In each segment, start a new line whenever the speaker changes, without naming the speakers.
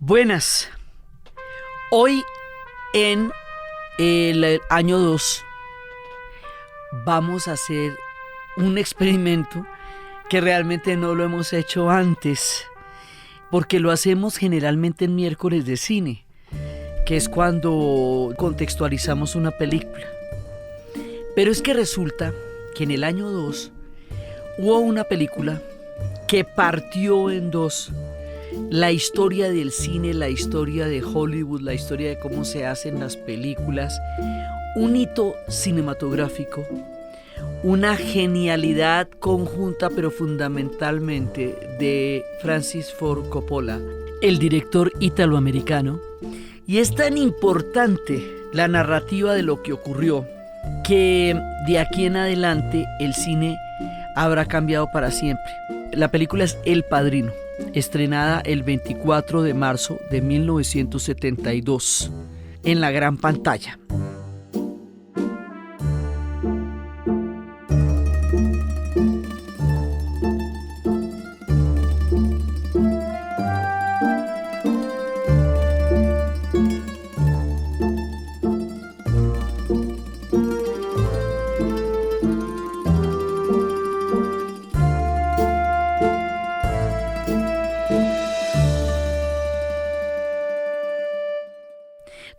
Buenas. Hoy en el año 2 vamos a hacer un experimento que realmente no lo hemos hecho antes, porque lo hacemos generalmente en miércoles de cine, que es cuando contextualizamos una película. Pero es que resulta que en el año 2 hubo una película que partió en dos la historia del cine, la historia de Hollywood, la historia de cómo se hacen las películas, un hito cinematográfico, una genialidad conjunta pero fundamentalmente de Francis Ford Coppola, el director italoamericano. Y es tan importante la narrativa de lo que ocurrió que de aquí en adelante el cine habrá cambiado para siempre. La película es El Padrino, estrenada el 24 de marzo de 1972 en la gran pantalla.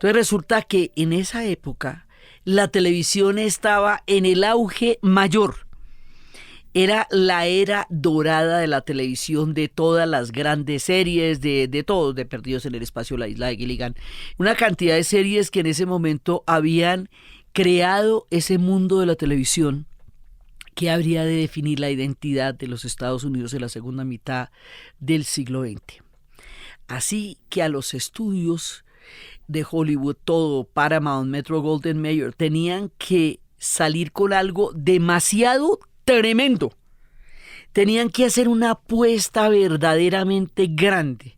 Entonces resulta que en esa época la televisión estaba en el auge mayor. Era la era dorada de la televisión, de todas las grandes series, de todos, de Perdidos en el Espacio, La Isla de Gilligan. Una cantidad de series que en ese momento habían creado ese mundo de la televisión que habría de definir la identidad de los Estados Unidos en la segunda mitad del siglo XX. Así que a los estudios de Hollywood, todo, Paramount, Metro-Goldwyn-Mayer, tenían que salir con algo demasiado tremendo. Tenían que hacer una apuesta verdaderamente grande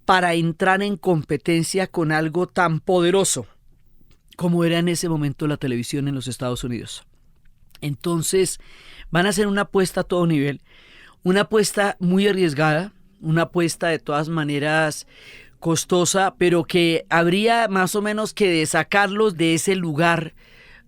para entrar en competencia con algo tan poderoso como era en ese momento la televisión en los Estados Unidos. Entonces van a hacer una apuesta a todo nivel, una apuesta muy arriesgada, una apuesta de todas maneras costosa, pero que habría más o menos que sacarlos de ese lugar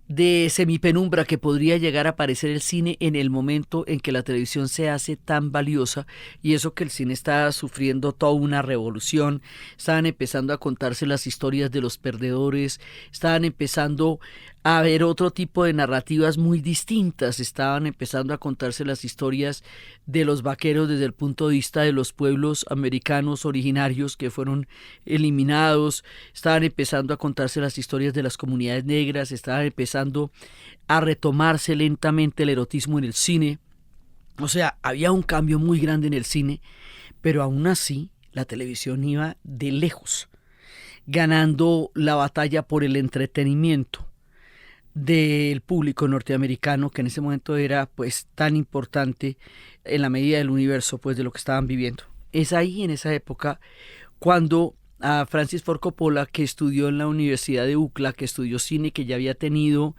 de semipenumbra que podría llegar a aparecer el cine en el momento en que la televisión se hace tan valiosa, y eso que el cine está sufriendo toda una revolución. Estaban empezando a contarse las historias de los perdedores, estaban empezando a ver otro tipo de narrativas muy distintas, estaban empezando a contarse las historias de los vaqueros desde el punto de vista de los pueblos americanos originarios que fueron eliminados, estaban empezando a contarse las historias de las comunidades negras, estaban empezando a retomarse lentamente el erotismo en el cine. O sea, había un cambio muy grande en el cine, pero aún así la televisión iba de lejos, ganando la batalla por el entretenimiento del público norteamericano, que en ese momento era pues tan importante en la medida del universo, pues de lo que estaban viviendo. Es ahí, en esa época, cuando a Francis Ford Coppola, que estudió en la Universidad de UCLA, que estudió cine, que ya había tenido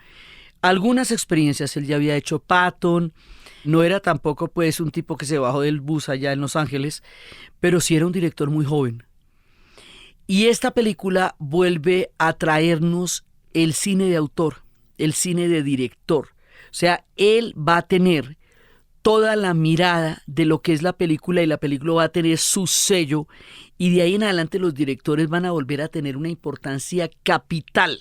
algunas experiencias, él ya había hecho Patton, no era tampoco pues un tipo que se bajó del bus allá en Los Ángeles, pero sí era un director muy joven. Y esta película vuelve a traernos el cine de autor, el cine de director. O sea, él va a tener toda la mirada de lo que es la película, y la película va a tener su sello, y de ahí en adelante los directores van a volver a tener una importancia capital.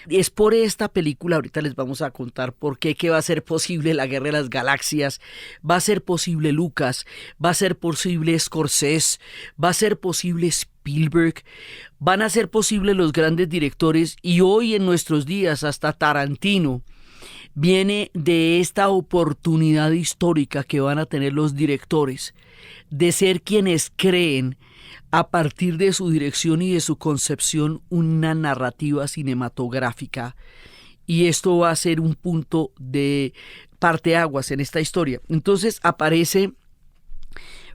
Es por esta película, ahorita les vamos a contar por qué, que va a ser posible La Guerra de las Galaxias, va a ser posible Lucas, va a ser posible Scorsese, va a ser posible Spielberg, van a ser posibles los grandes directores, y hoy en nuestros días hasta Tarantino viene de esta oportunidad histórica que van a tener los directores de ser quienes creen a partir de su dirección y de su concepción una narrativa cinematográfica, y esto va a ser un punto de parteaguas en esta historia. Entonces aparece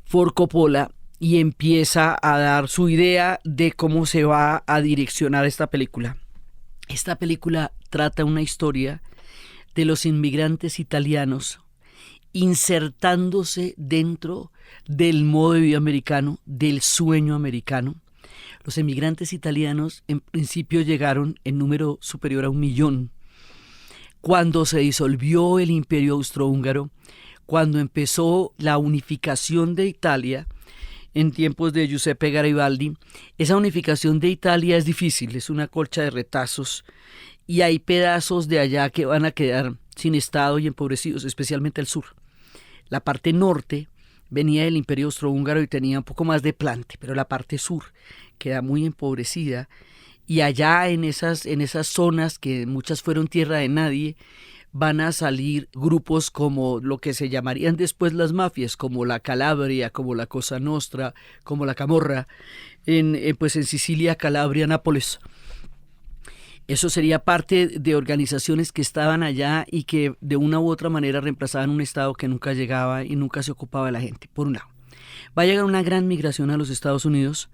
Ford Coppola y empieza a dar su idea de cómo se va a direccionar esta película. Esta película trata una historia de los inmigrantes italianos insertándose dentro del modo de vida americano, del sueño americano. Los emigrantes italianos en principio llegaron en número superior a 1.000.000. Cuando se disolvió el Imperio Austrohúngaro, cuando empezó la unificación de Italia, en tiempos de Giuseppe Garibaldi, esa unificación de Italia es difícil, es una colcha de retazos, y hay pedazos de allá que van a quedar sin Estado y empobrecidos, especialmente el sur. La parte norte venía del Imperio Austrohúngaro y tenía un poco más de plante, pero la parte sur queda muy empobrecida, y allá en esas zonas, que muchas fueron tierra de nadie, van a salir grupos como lo que se llamarían después las mafias, como la Calabria, como la Cosa Nostra, como la Camorra, en Sicilia, Calabria, Nápoles. Eso sería parte de organizaciones que estaban allá y que de una u otra manera reemplazaban un Estado que nunca llegaba y nunca se ocupaba de la gente, por un lado. Va a llegar una gran migración a los Estados Unidos.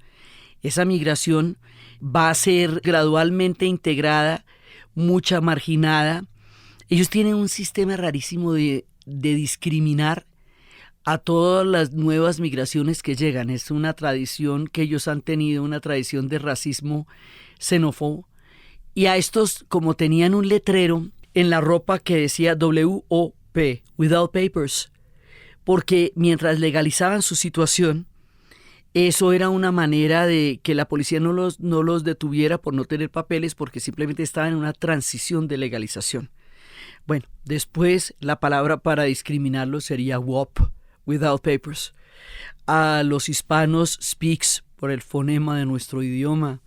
Esa migración va a ser gradualmente integrada, mucha marginada. Ellos tienen un sistema rarísimo de discriminar a todas las nuevas migraciones que llegan. Es una tradición que ellos han tenido, una tradición de racismo xenófobo. Y a estos, como tenían un letrero en la ropa que decía WOP, Without Papers, porque mientras legalizaban su situación, eso era una manera de que la policía no los detuviera por no tener papeles, porque simplemente estaban en una transición de legalización. Bueno, después la palabra para discriminarlos sería WOP, Without Papers. A los hispanos, Speaks, por el fonema de nuestro idioma.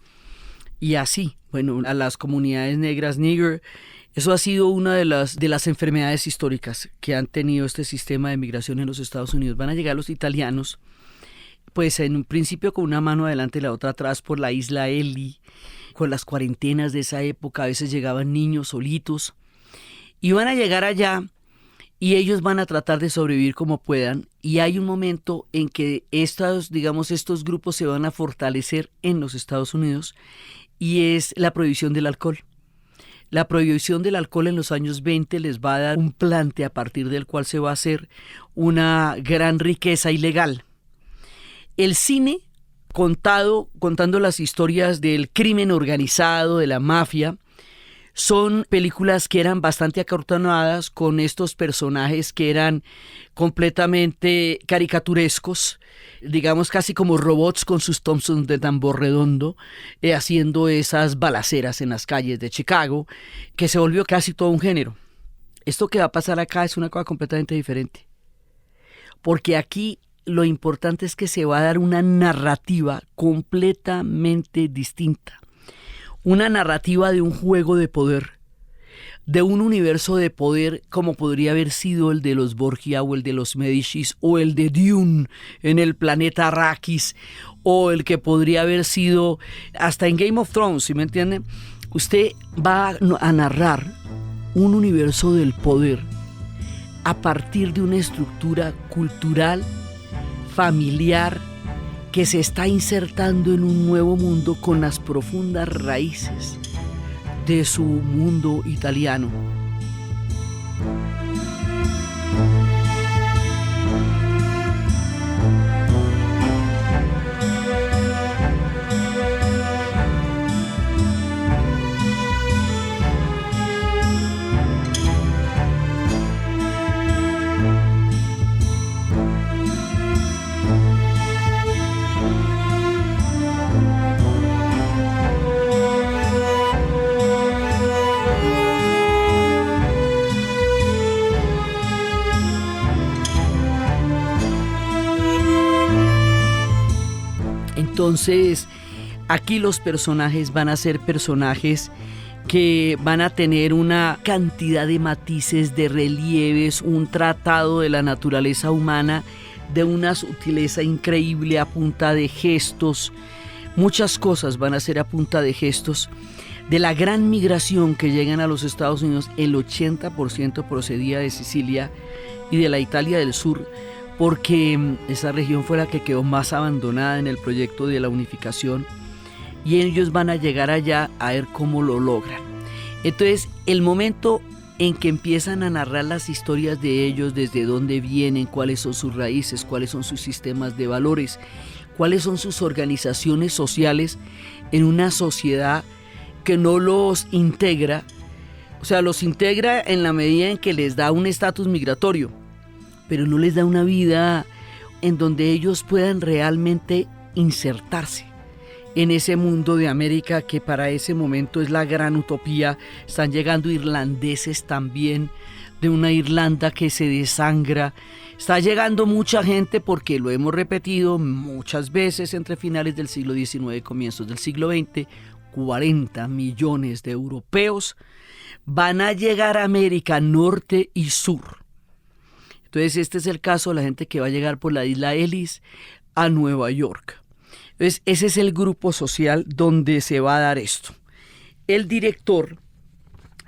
Y así, bueno, a las comunidades negras, Nigger. Eso ha sido una de las enfermedades históricas que han tenido este sistema de migración en los Estados Unidos. Van a llegar los italianos, pues en un principio con una mano adelante y la otra atrás por la isla Elli, con las cuarentenas de esa época. A veces llegaban niños solitos y van a llegar allá y ellos van a tratar de sobrevivir como puedan. Y hay un momento en que estos grupos se van a fortalecer en los Estados Unidos, y es la prohibición del alcohol. La prohibición del alcohol en los años 20 les va a dar un plante a partir del cual se va a hacer una gran riqueza ilegal. El cine, contando las historias del crimen organizado, de la mafia, son películas que eran bastante acartonadas, con estos personajes que eran completamente caricaturescos, digamos casi como robots con sus Thompsons de tambor redondo, haciendo esas balaceras en las calles de Chicago, que se volvió casi todo un género. Esto que va a pasar acá es una cosa completamente diferente, porque aquí lo importante es que se va a dar una narrativa completamente distinta. Una narrativa de un juego de poder, de un universo de poder como podría haber sido el de los Borgia o el de los Medicis o el de Dune en el planeta Arrakis, o el que podría haber sido hasta en Game of Thrones, ¿sí me entienden? Usted va a narrar un universo del poder a partir de una estructura cultural, familiar, que se está insertando en un nuevo mundo con las profundas raíces de su mundo italiano. Entonces, aquí los personajes van a ser personajes que van a tener una cantidad de matices, de relieves, un tratado de la naturaleza humana de una sutileza increíble a punta de gestos. Muchas cosas van a ser a punta de gestos. De la gran migración que llegan a los Estados Unidos, el 80% procedía de Sicilia y de la Italia del Sur, porque esa región fue la que quedó más abandonada en el proyecto de la unificación, y ellos van a llegar allá a ver cómo lo logran. Entonces, el momento en que empiezan a narrar las historias de ellos, desde dónde vienen, cuáles son sus raíces, cuáles son sus sistemas de valores, cuáles son sus organizaciones sociales en una sociedad que no los integra, o sea, los integra en la medida en que les da un estatus migratorio, pero no les da una vida en donde ellos puedan realmente insertarse en ese mundo de América que para ese momento es la gran utopía. Están llegando irlandeses también, de una Irlanda que se desangra. Está llegando mucha gente porque lo hemos repetido muchas veces entre finales del siglo XIX y comienzos del siglo XX. 40 millones de europeos van a llegar a América norte y sur. Entonces este es el caso de la gente que va a llegar por la isla Ellis a Nueva York. Entonces, ese es el grupo social donde se va a dar esto. El director,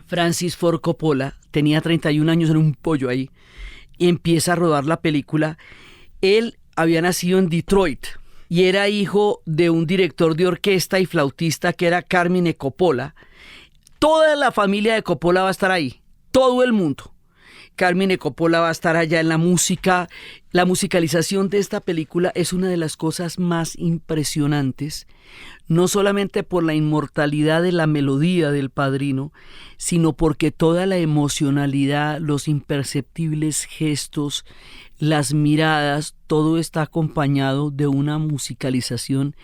Francis Ford Coppola, tenía 31 años, era un pollo ahí, y empieza a rodar la película. Él había nacido en Detroit y era hijo de un director de orquesta y flautista que era Carmine Coppola. Toda la familia de Coppola va a estar ahí, todo el mundo. Carmine Coppola va a estar allá en la música. La musicalización de esta película es una de las cosas más impresionantes, no solamente por la inmortalidad de la melodía del Padrino, sino porque toda la emocionalidad, los imperceptibles gestos, las miradas, todo está acompañado de una musicalización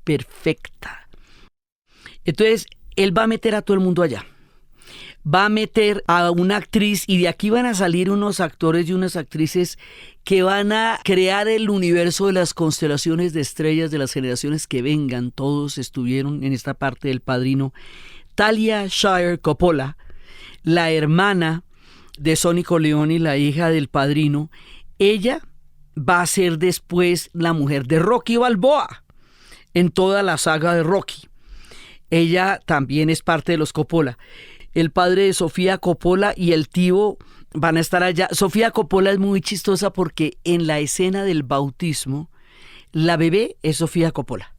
perfecta. Entonces, él va a meter a todo el mundo allá. Va a meter a una actriz y de aquí van a salir unos actores y unas actrices que van a crear el universo de las constelaciones de estrellas de las generaciones que vengan. Todos estuvieron en esta parte del Padrino. Talia Shire Coppola, la hermana de Sonny Corleone y la hija del Padrino, ella va a ser después la mujer de Rocky Balboa en toda la saga de Rocky. Ella también es parte de los Coppola. El padre de Sofía Coppola y el tío van a estar allá. Sofía Coppola es muy chistosa porque en la escena del bautismo, la bebé es Sofía Coppola.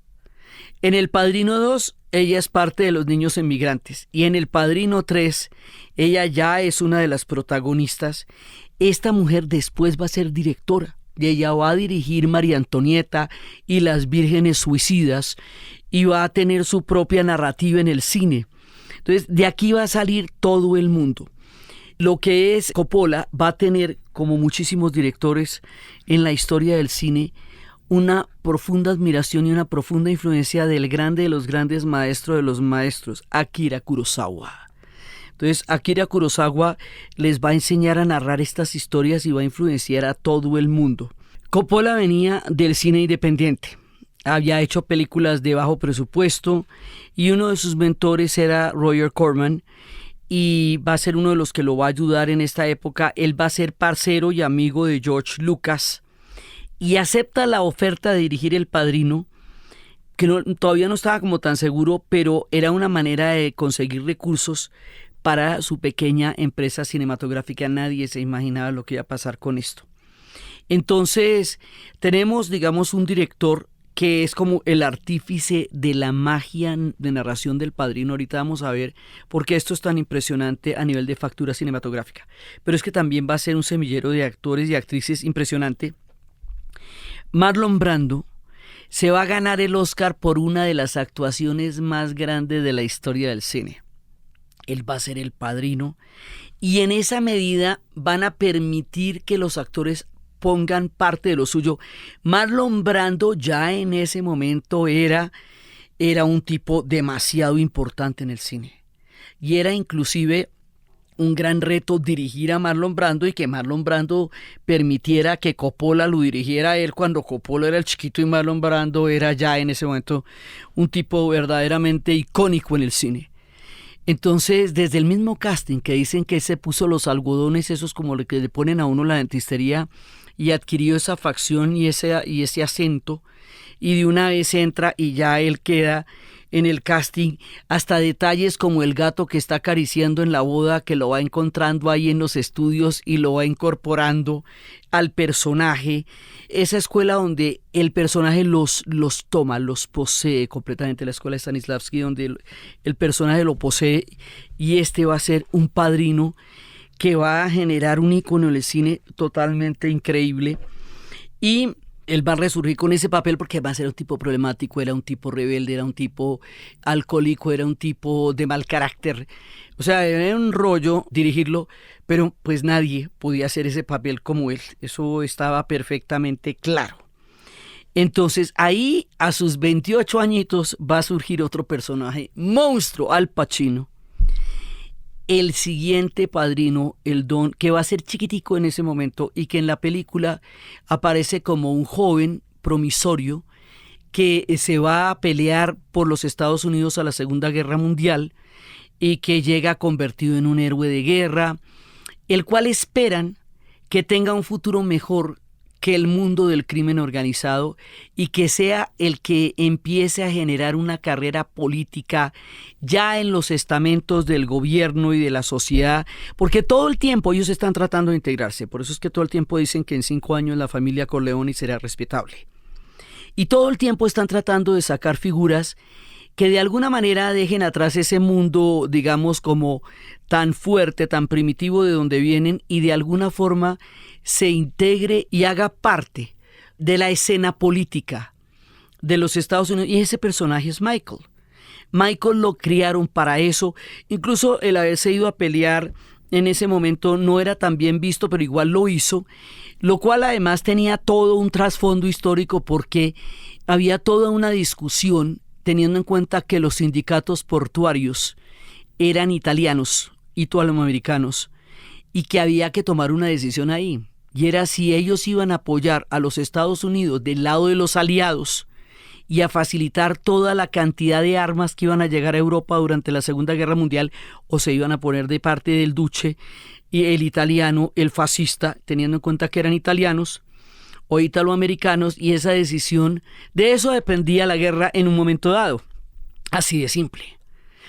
En El Padrino 2, ella es parte de los niños emigrantes. Y en El Padrino 3, ella ya es una de las protagonistas. Esta mujer después va a ser directora. Y ella va a dirigir María Antonieta y Las Vírgenes Suicidas. Y va a tener su propia narrativa en el cine. Entonces, de aquí va a salir todo el mundo. Lo que es Coppola va a tener, como muchísimos directores en la historia del cine, una profunda admiración y una profunda influencia del grande de los grandes maestros de los maestros, Akira Kurosawa. Entonces, Akira Kurosawa les va a enseñar a narrar estas historias y va a influenciar a todo el mundo. Coppola venía del cine independiente. Había hecho películas de bajo presupuesto y uno de sus mentores era Roger Corman y va a ser uno de los que lo va a ayudar en esta época. Él va a ser parcero y amigo de George Lucas y acepta la oferta de dirigir El Padrino, que todavía no estaba como tan seguro, pero era una manera de conseguir recursos para su pequeña empresa cinematográfica. Nadie se imaginaba lo que iba a pasar con esto. Entonces tenemos, digamos, un director que es como el artífice de la magia de narración del Padrino. Ahorita vamos a ver por qué esto es tan impresionante a nivel de factura cinematográfica. Pero es que también va a ser un semillero de actores y actrices impresionante. Marlon Brando se va a ganar el Oscar por una de las actuaciones más grandes de la historia del cine. Él va a ser el Padrino y en esa medida van a permitir que los actores pongan parte de lo suyo. Marlon Brando ya en ese momento era un tipo demasiado importante en el cine. Y era inclusive un gran reto dirigir a Marlon Brando y que Marlon Brando permitiera que Coppola lo dirigiera a él cuando Coppola era el chiquito y Marlon Brando era ya en ese momento un tipo verdaderamente icónico en el cine. Entonces, desde el mismo casting que dicen que se puso los algodones, esos como lo que le ponen a uno la dentistería, y adquirió esa facción y ese acento, y de una vez entra y ya él queda en el casting, hasta detalles como el gato que está acariciando en la boda, que lo va encontrando ahí en los estudios y lo va incorporando al personaje. Esa escuela donde el personaje los toma, los posee completamente, la escuela de Stanislavski, donde el personaje lo posee, y este va a ser un padrino que va a generar un ícono en el cine totalmente increíble. Y él va a resurgir con ese papel porque además era un tipo problemático, era un tipo rebelde, era un tipo alcohólico, era un tipo de mal carácter. O sea, era un rollo dirigirlo, pero pues nadie podía hacer ese papel como él. Eso estaba perfectamente claro. Entonces ahí a sus 28 añitos va a surgir otro personaje, monstruo, Al Pacino. El siguiente padrino, el Don, que va a ser chiquitico en ese momento y que en la película aparece como un joven promisorio que se va a pelear por los Estados Unidos a la Segunda Guerra Mundial y que llega convertido en un héroe de guerra, el cual esperan que tenga un futuro mejor que el mundo del crimen organizado y que sea el que empiece a generar una carrera política ya en los estamentos del gobierno y de la sociedad, porque todo el tiempo ellos están tratando de integrarse, por eso es que todo el tiempo dicen que en 5 años la familia Corleone será respetable. Y todo el tiempo están tratando de sacar figuras que de alguna manera dejen atrás ese mundo, digamos, como tan fuerte, tan primitivo de donde vienen y de alguna forma se integre y haga parte de la escena política de los Estados Unidos. Y ese personaje es Michael. Michael lo criaron para eso. Incluso el haberse ido a pelear en ese momento no era tan bien visto, pero igual lo hizo, lo cual además tenía todo un trasfondo histórico porque había toda una discusión teniendo en cuenta que los sindicatos portuarios eran italianos, italoamericanos, y que había que tomar una decisión ahí. Y era si ellos iban a apoyar a los Estados Unidos del lado de los aliados y a facilitar toda la cantidad de armas que iban a llegar a Europa durante la Segunda Guerra Mundial, o se iban a poner de parte del duce y el italiano, el fascista, teniendo en cuenta que eran italianos o italoamericanos, y esa decisión, de eso dependía la guerra en un momento dado. Así de simple.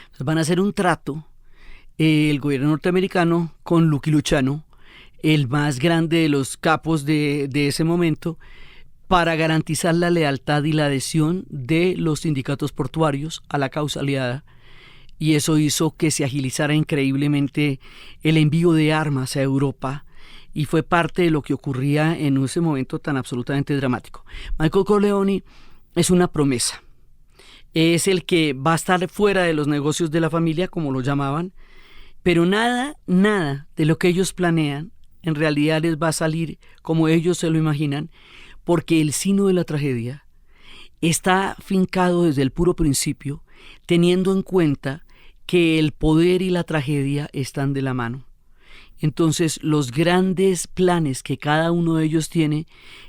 Entonces van a hacer un trato, el gobierno norteamericano con Lucky Luciano, el más grande de los capos de ese momento, para garantizar la lealtad y la adhesión de los sindicatos portuarios a la causa aliada. Y eso hizo que se agilizara increíblemente el envío de armas a Europa, y fue parte de lo que ocurría en ese momento tan absolutamente dramático. Michael Corleone es una promesa. Es el que va a estar fuera de los negocios de la familia, como lo llamaban, pero nada de lo que ellos planean en realidad les va a salir como ellos se lo imaginan, porque el sino de la tragedia está fincado desde el puro principio, teniendo en cuenta que el poder y la tragedia están de la mano. Entonces, los grandes planes que cada uno de ellos tiene,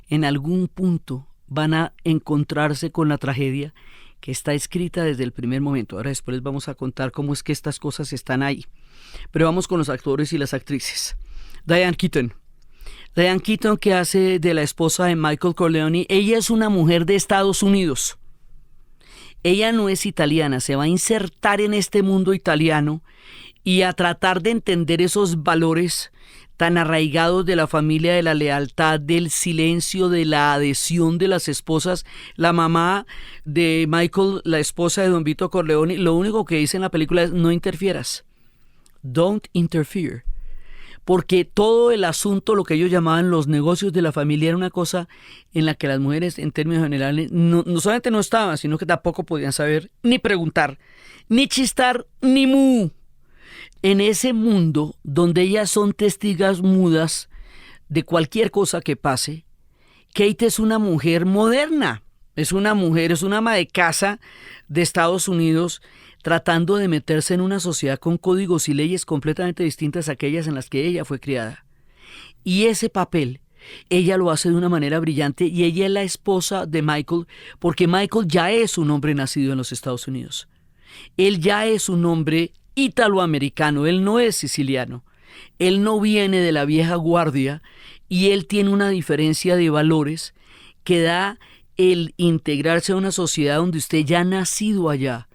en algún punto van a encontrarse con la tragedia que está escrita desde el primer momento. Ahora después les vamos a contar cómo es que estas cosas están ahí. Pero vamos con los actores y las actrices. Diane Keaton. Diane Keaton, que hace de la esposa de Michael Corleone, ella es una mujer de Estados Unidos. Ella no es italiana, se va a insertar en este mundo italiano y a tratar de entender esos valores tan arraigados de la familia, de la lealtad, del silencio, de la adhesión de las esposas. La mamá de Michael, la esposa de Don Vito Corleone, lo único que dice en la película es: no interfieras. Don't interfere. Porque todo el asunto, lo que ellos llamaban los negocios de la familia, era una cosa en la que las mujeres, en términos generales, no solamente no estaban, sino que tampoco podían saber ni preguntar, ni chistar, ni mu. En ese mundo donde ellas son testigas mudas de cualquier cosa que pase, Kate es una mujer moderna, es una ama de casa de Estados Unidos, tratando de meterse en una sociedad con códigos y leyes completamente distintas a aquellas en las que ella fue criada. Y ese papel, ella lo hace de una manera brillante, y ella es la esposa de Michael, porque Michael ya es un hombre nacido en los Estados Unidos. Él ya es un hombre italoamericano, él no es siciliano. Él no viene de la vieja guardia, y él tiene una diferencia de valores que da el integrarse a una sociedad donde usted ya ha nacido allá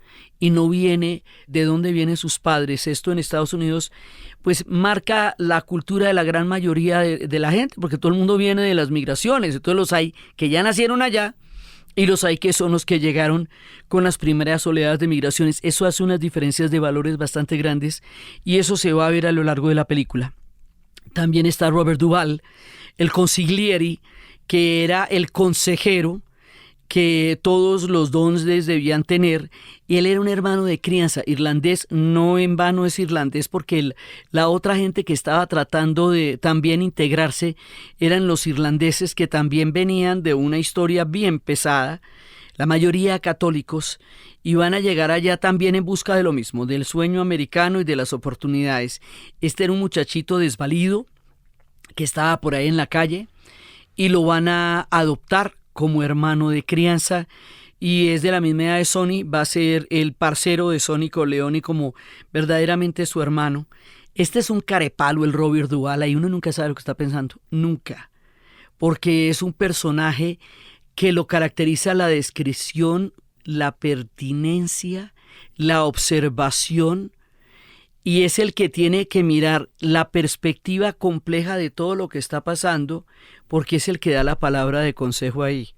y no viene de donde vienen sus padres. Esto en Estados Unidos pues marca la cultura de la gran mayoría de la gente, porque todo el mundo viene de las migraciones. Entonces los hay que ya nacieron allá y los hay que son los que llegaron con las primeras oleadas de migraciones. Eso hace unas diferencias de valores bastante grandes, y eso se va a ver a lo largo de la película. También está Robert Duvall, el consigliere, que era el consejero que todos los Donnes debían tener, y él era un hermano de crianza irlandés. No en vano es irlandés, porque la otra gente que estaba tratando de también integrarse eran los irlandeses, que también venían de una historia bien pesada, la mayoría católicos, y van a llegar allá también en busca de lo mismo, del sueño americano y de las oportunidades. Este era un muchachito desvalido que estaba por ahí en la calle, y lo van a adoptar como hermano de crianza, y es de la misma edad de Sonny, va a ser el parcero de Sonny Corleone como verdaderamente su hermano. Este es un carepalo, el Robert Duvall, y uno nunca sabe lo que está pensando, nunca, porque es un personaje que lo caracteriza la descripción, la pertinencia, la observación, y es el que tiene que mirar la perspectiva compleja de todo lo que está pasando, porque es el que da la palabra de consejo ahí.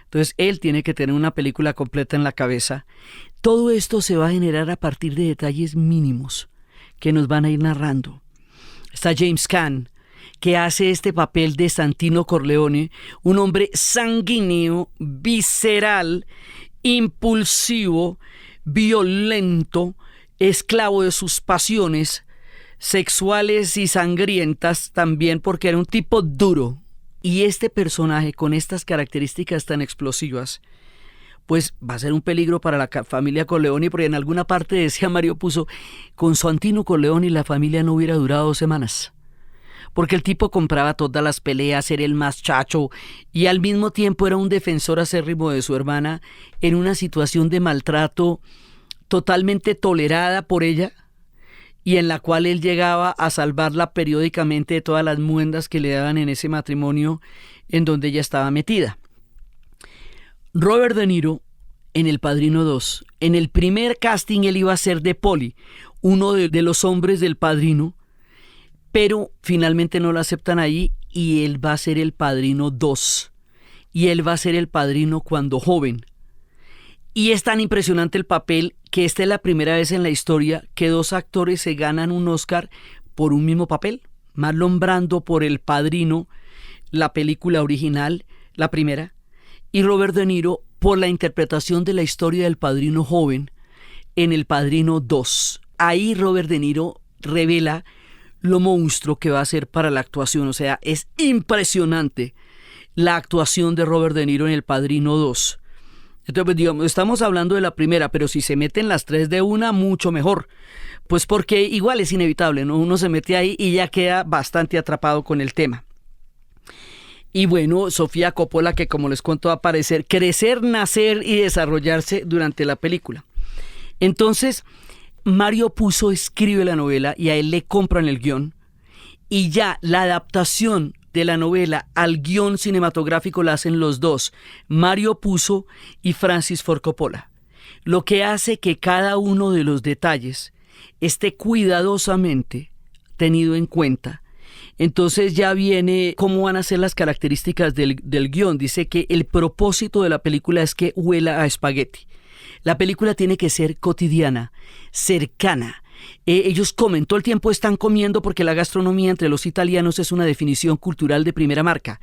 Entonces él tiene que tener una película completa en la cabeza. Todo esto se va a generar a partir de detalles mínimos que nos van a ir narrando. Está James Caan, que hace este papel de Santino Corleone, un hombre sanguíneo, visceral, impulsivo, violento, esclavo de sus pasiones sexuales y sangrientas también, porque era un tipo duro. Y este personaje con estas características tan explosivas, pues va a ser un peligro para la familia Corleone, porque en alguna parte decía Mario Puzo, con Santino Corleone la familia no hubiera durado 2 semanas. Porque el tipo compraba todas las peleas, era el más chacho, y al mismo tiempo era un defensor acérrimo de su hermana en una situación de maltrato totalmente tolerada por ella, y en la cual él llegaba a salvarla periódicamente de todas las muendas que le daban en ese matrimonio en donde ella estaba metida. Robert De Niro en El Padrino 2, en el primer casting él iba a ser de Poli, uno de los hombres del Padrino, pero finalmente no lo aceptan ahí, y él va a ser el Padrino 2, y él va a ser el padrino cuando joven. Y es tan impresionante el papel que esta es la primera vez en la historia que 2 actores se ganan un Oscar por un mismo papel. Marlon Brando por El Padrino, la película original, la primera, y Robert De Niro por la interpretación de la historia del padrino joven en El Padrino 2. Ahí Robert De Niro revela lo monstruo que va a ser para la actuación. O sea, es impresionante la actuación de Robert De Niro en El Padrino 2. Entonces, pues, digamos, estamos hablando de la primera, pero si se meten las 3 de una, mucho mejor. Pues porque igual es inevitable, ¿no? Uno se mete ahí y ya queda bastante atrapado con el tema. Y bueno, Sofía Coppola, que como les cuento va a aparecer, crecer, nacer y desarrollarse durante la película. Entonces, Mario Puzo escribe la novela y a él le compran el guión, y ya la adaptación de la novela al guión cinematográfico la hacen los dos, Mario Puzo y Francis Ford Coppola, lo que hace que cada uno de los detalles esté cuidadosamente tenido en cuenta. Entonces ya viene cómo van a ser las características del guión. Dice que el propósito de la película es que huela a espagueti. La película tiene que ser cotidiana, cercana. Ellos comen, todo el tiempo están comiendo, porque la gastronomía entre los italianos es una definición cultural de primera marca.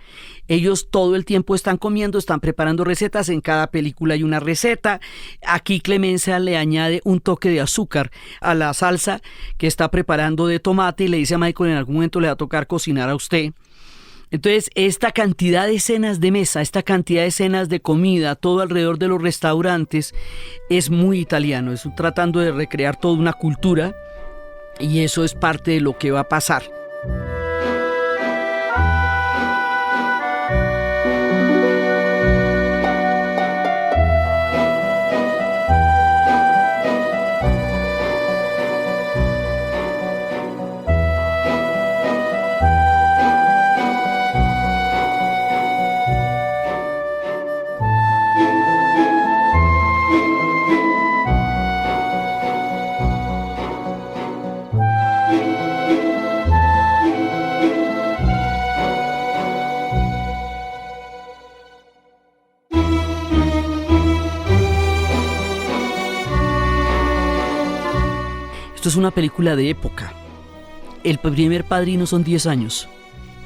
Ellos todo el tiempo están comiendo, están preparando recetas, en cada película hay una receta. Aquí Clemenza le añade un toque de azúcar a la salsa que está preparando de tomate, y le dice a Michael, en algún momento le va a tocar cocinar a usted. Entonces, esta cantidad de escenas de mesa, esta cantidad de escenas de comida, todo alrededor de los restaurantes, es muy italiano. Es tratando de recrear toda una cultura, y eso es parte de lo que va a pasar. Esto es una película de época. el primer Padrino son 10 años.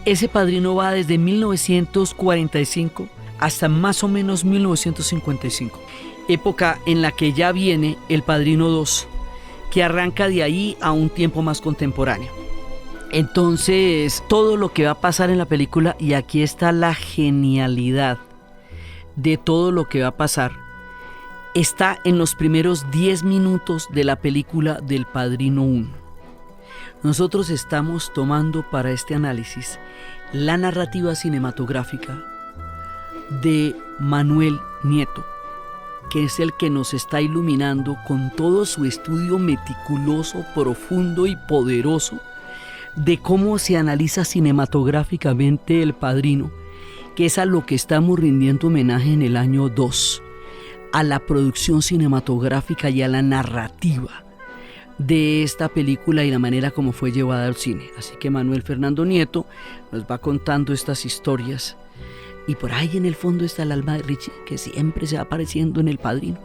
Ese Padrino va desde 1945 hasta más o menos 1955, época en la que ya viene el Padrino 2, que arranca de ahí a un tiempo más contemporáneo. Entonces, todo lo que va a pasar en la película, y aquí está la genialidad de todo lo que va a pasar, está en los primeros 10 minutos de la película del Padrino 1. Nosotros estamos tomando para este análisis la narrativa cinematográfica de Manuel Nieto, que es el que nos está iluminando con todo su estudio meticuloso, profundo y poderoso de cómo se analiza cinematográficamente El Padrino, que es a lo que estamos rindiendo homenaje en el año 2, a la producción cinematográfica y a la narrativa de esta película y la manera como fue llevada al cine. Así que Manuel Fernando Nieto nos va contando estas historias, y por ahí en el fondo está el alma de Richie, que siempre se va apareciendo en El Padrino.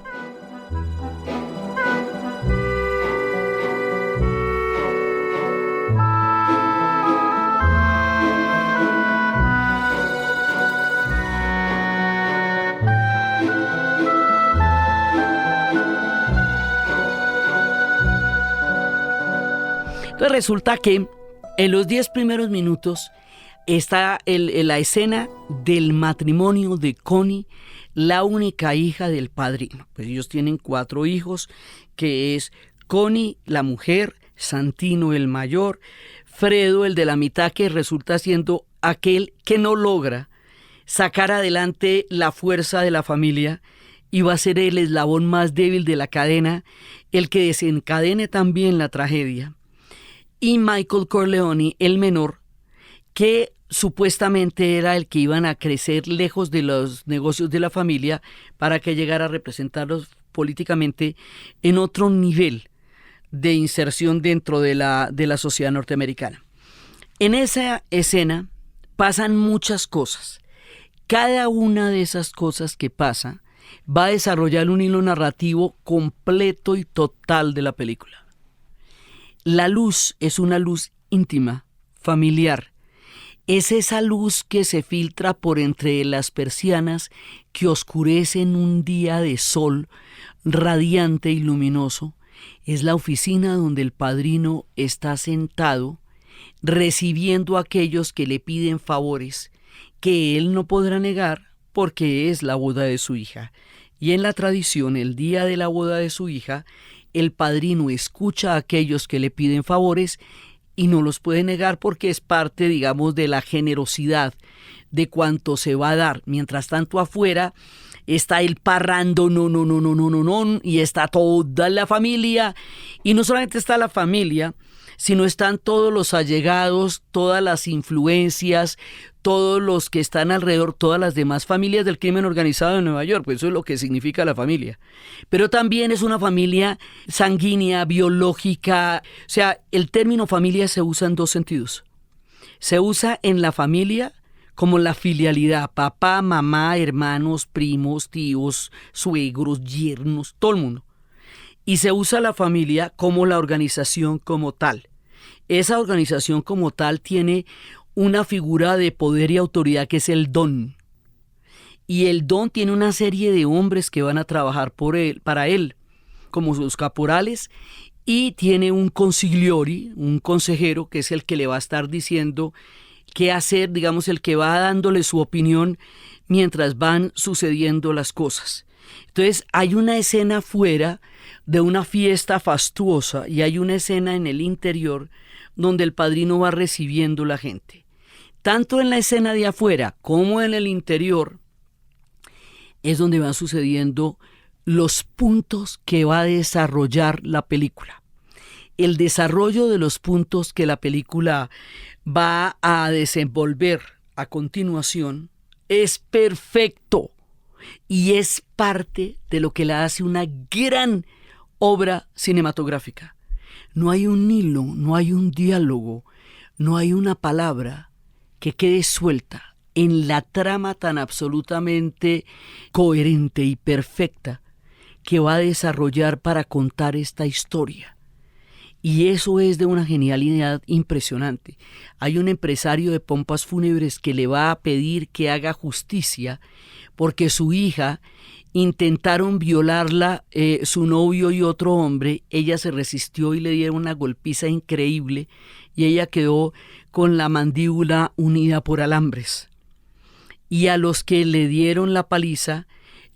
Entonces resulta que en los 10 primeros minutos está la escena del matrimonio de Connie, la única hija del Padrino. Pues ellos tienen 4 hijos, que es Connie, la mujer, Santino, el mayor, Fredo, el de la mitad, que resulta siendo aquel que no logra sacar adelante la fuerza de la familia y va a ser el eslabón más débil de la cadena, el que desencadene también la tragedia. Y Michael Corleone, el menor, que supuestamente era el que iban a crecer lejos de los negocios de la familia para que llegara a representarlos políticamente en otro nivel de inserción dentro de la sociedad norteamericana. En esa escena pasan muchas cosas. Cada una de esas cosas que pasa va a desarrollar un hilo narrativo completo y total de la película. La luz es una luz íntima, familiar. Es esa luz que se filtra por entre las persianas que oscurecen un día de sol radiante y luminoso. Es la oficina donde el Padrino está sentado recibiendo a aquellos que le piden favores que él no podrá negar porque es la boda de su hija. Y en la tradición, el día de la boda de su hija, el Padrino escucha a aquellos que le piden favores y no los puede negar porque es parte, digamos, de la generosidad de cuanto se va a dar. Mientras tanto afuera está el parrando, no, y está toda la familia. Y no solamente está la familia, sino están todos los allegados, todas las influencias, todos los que están alrededor, todas las demás familias del crimen organizado de Nueva York. Pues eso es lo que significa la familia. Pero también es una familia sanguínea, biológica. O sea, el término familia se usa en 2 sentidos. Se usa en la familia como la filialidad, papá, mamá, hermanos, primos, tíos, suegros, yernos, todo el mundo. Y se usa la familia como la organización como tal. Esa organización como tal tiene una figura de poder y autoridad que es el don. Y el don tiene una serie de hombres que van a trabajar para él, como sus caporales, y tiene un consigliori, un consejero, que es el que le va a estar diciendo qué hacer, digamos, el que va dándole su opinión mientras van sucediendo las cosas. Entonces hay una escena fuera de una fiesta fastuosa y hay una escena en el interior donde el Padrino va recibiendo la gente. Tanto en la escena de afuera como en el interior es donde van sucediendo los puntos que va a desarrollar la película. El desarrollo de los puntos que la película va a desenvolver a continuación es perfecto y es parte de lo que la hace una gran obra cinematográfica. No hay un hilo, no hay un diálogo, no hay una palabra que quede suelta en la trama tan absolutamente coherente y perfecta que va a desarrollar para contar esta historia. Y eso es de una genialidad impresionante. Hay un empresario de pompas fúnebres que le va a pedir que haga justicia porque su hija intentaron violarla, su novio y otro hombre. Ella se resistió y le dieron una golpiza increíble y ella quedó con la mandíbula unida por alambres. Y a los que le dieron la paliza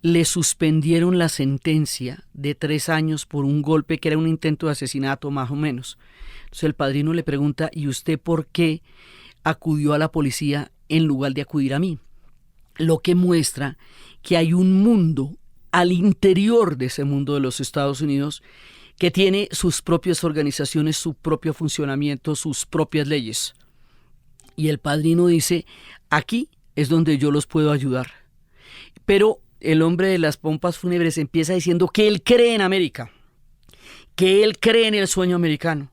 le suspendieron la sentencia de 3 años por un golpe que era un intento de asesinato más o menos. Entonces el padrino le pregunta, ¿y usted por qué acudió a la policía en lugar de acudir a mí? Lo que muestra que hay un mundo al interior de ese mundo de los Estados Unidos que tiene sus propias organizaciones, su propio funcionamiento, sus propias leyes. Y el padrino dice, aquí es donde yo los puedo ayudar. Pero el hombre de las pompas fúnebres empieza diciendo que él cree en América, que él cree en el sueño americano,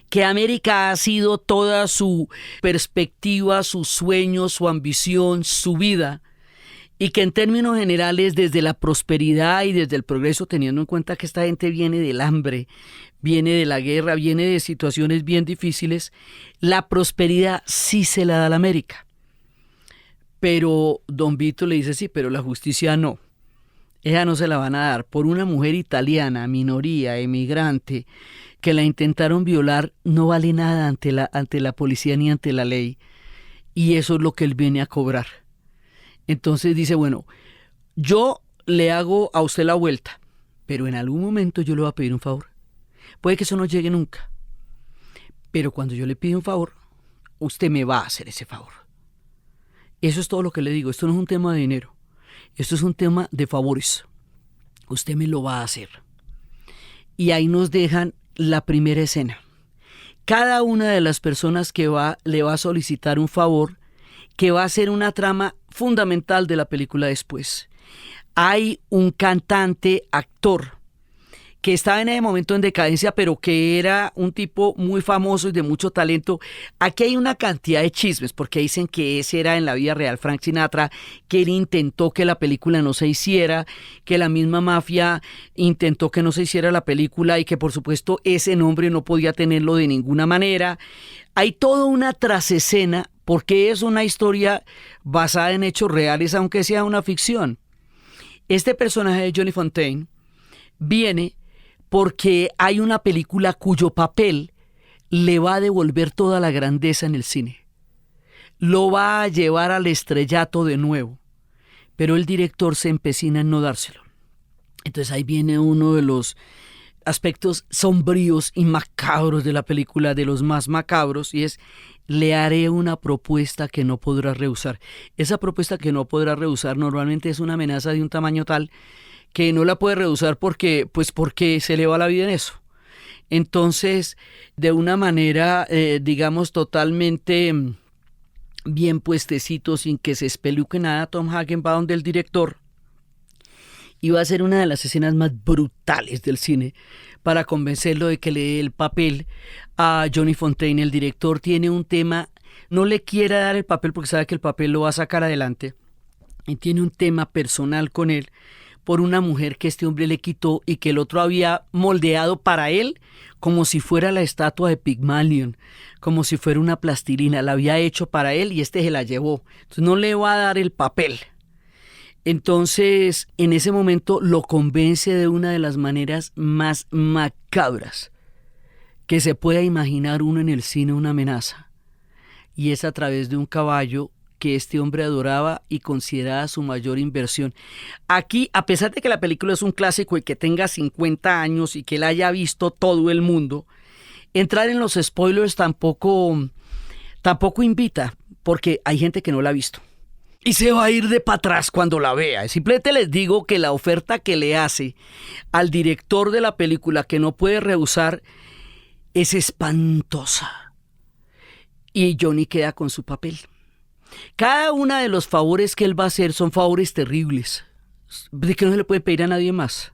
que América ha sido toda su perspectiva, su sueño, su ambición, su vida, y que en términos generales desde la prosperidad y desde el progreso, teniendo en cuenta que esta gente viene del hambre, viene de la guerra, viene de situaciones bien difíciles, la prosperidad sí se la da a la América. Pero don Vito le dice, sí, pero la justicia no. Ella no se la van a dar por una mujer italiana, minoría, emigrante, que la intentaron violar, no vale nada ante la policía ni ante la ley. Y eso es lo que él viene a cobrar. Entonces dice, bueno, yo le hago a usted la vuelta, pero en algún momento yo le voy a pedir un favor. Puede que eso no llegue nunca, pero cuando yo le pido un favor, usted me va a hacer ese favor. Eso es todo lo que le digo. Esto no es un tema de dinero. Esto es un tema de favores. Usted me lo va a hacer. Y ahí nos dejan la primera escena. Cada una de las personas que le va a solicitar un favor, que va a ser una trama fundamental de la película después. Hay un cantante, actor, que estaba en ese momento en decadencia, pero que era un tipo muy famoso y de mucho talento. Aquí hay una cantidad de chismes, porque dicen que ese era en la vida real Frank Sinatra, que él intentó que la película no se hiciera, que la misma mafia intentó que no se hiciera la película y que por supuesto ese nombre no podía tenerlo de ninguna manera. Hay toda una trasescena, porque es una historia basada en hechos reales, aunque sea una ficción. Este personaje de Johnny Fontane viene porque hay una película cuyo papel le va a devolver toda la grandeza en el cine. Lo va a llevar al estrellato de nuevo, pero el director se empecina en no dárselo. Entonces ahí viene uno de los aspectos sombríos y macabros de la película, de los más macabros, y es: le haré una propuesta que no podrá rehusar. Esa propuesta que no podrá rehusar normalmente es una amenaza de un tamaño tal que no la puede rehusar porque se le va la vida en eso. Entonces, de una manera, digamos, totalmente bien puestecito, sin que se espeluque nada, Tom Hagen va donde el director y va a ser una de las escenas más brutales del cine para convencerlo de que le dé el papel a Johnny Fontane. El director tiene un tema, no le quiere dar el papel porque sabe que el papel lo va a sacar adelante, y tiene un tema personal con él por una mujer que este hombre le quitó y que el otro había moldeado para él como si fuera la estatua de Pygmalion, como si fuera una plastilina. La había hecho para él y este se la llevó. Entonces no le va a dar el papel. Entonces, en ese momento lo convence de una de las maneras más macabras que se pueda imaginar uno en el cine, una amenaza. Y es a través de un caballo que este hombre adoraba y consideraba su mayor inversión. Aquí, a pesar de que la película es un clásico y que tenga 50 años y que la haya visto todo el mundo, entrar en los spoilers tampoco invita, porque hay gente que no la ha visto y se va a ir de para atrás cuando la vea. Simplemente les digo que la oferta que le hace al director de la película, que no puede rehusar, es espantosa. Y Johnny queda con su papel. Cada uno de los favores que él va a hacer son favores terribles, de que no se le puede pedir a nadie más.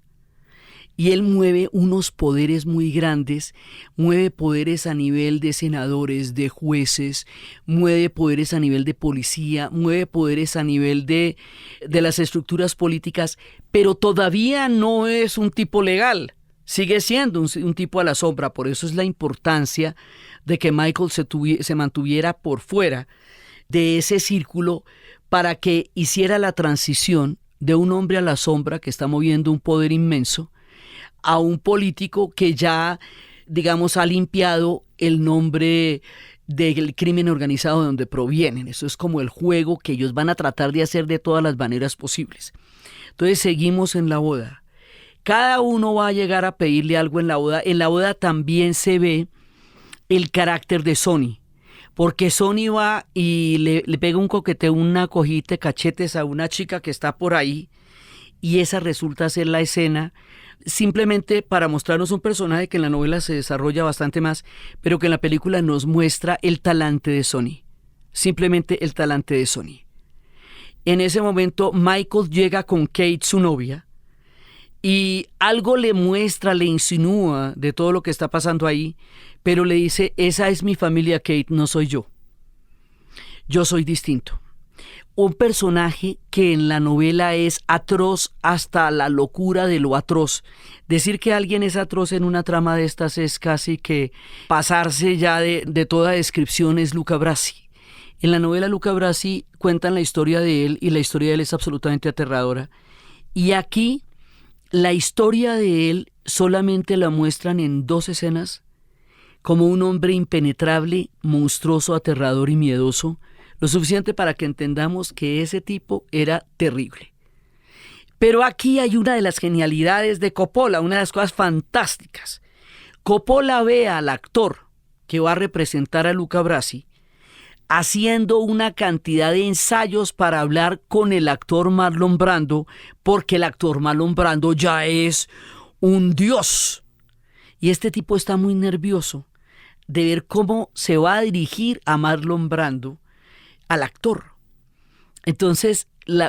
Y él mueve unos poderes muy grandes, mueve poderes a nivel de senadores, de jueces, mueve poderes a nivel de policía, mueve poderes a nivel de las estructuras políticas, pero todavía no es un tipo legal. Sigue siendo un tipo a la sombra, por eso es la importancia de que Michael se mantuviera por fuera de ese círculo para que hiciera la transición de un hombre a la sombra que está moviendo un poder inmenso a un político que ya, digamos, ha limpiado el nombre del crimen organizado de donde provienen. Eso es como el juego que ellos van a tratar de hacer de todas las maneras posibles. Entonces seguimos en la boda. Cada uno va a llegar a pedirle algo en la boda. En la boda también se ve el carácter de Sonny, porque Sonny va y le pega un coqueteo, una cogita de cachetes a una chica que está por ahí, y esa resulta ser la escena, simplemente para mostrarnos un personaje que en la novela se desarrolla bastante más, pero que en la película nos muestra el talante de Sonny, simplemente el talante de Sonny. En ese momento Michael llega con Kate, su novia, y algo le muestra, le insinúa de todo lo que está pasando ahí, pero le dice, esa es mi familia, Kate, no soy yo. Yo soy distinto. Un personaje que en la novela es atroz hasta la locura de lo atroz. Decir que alguien es atroz en una trama de estas es casi que pasarse ya de toda descripción. Es Luca Brasi. En la novela Luca Brasi cuentan la historia de él y la historia de él es absolutamente aterradora. Y aquí la historia de él solamente la muestran en 2 escenas como un hombre impenetrable, monstruoso, aterrador y miedoso, lo suficiente para que entendamos que ese tipo era terrible. Pero aquí hay una de las genialidades de Coppola, una de las cosas fantásticas. Coppola ve al actor que va a representar a Luca Brasi haciendo una cantidad de ensayos para hablar con el actor Marlon Brando, porque el actor Marlon Brando ya es un dios. Y este tipo está muy nervioso de ver cómo se va a dirigir a Marlon Brando, al actor. Entonces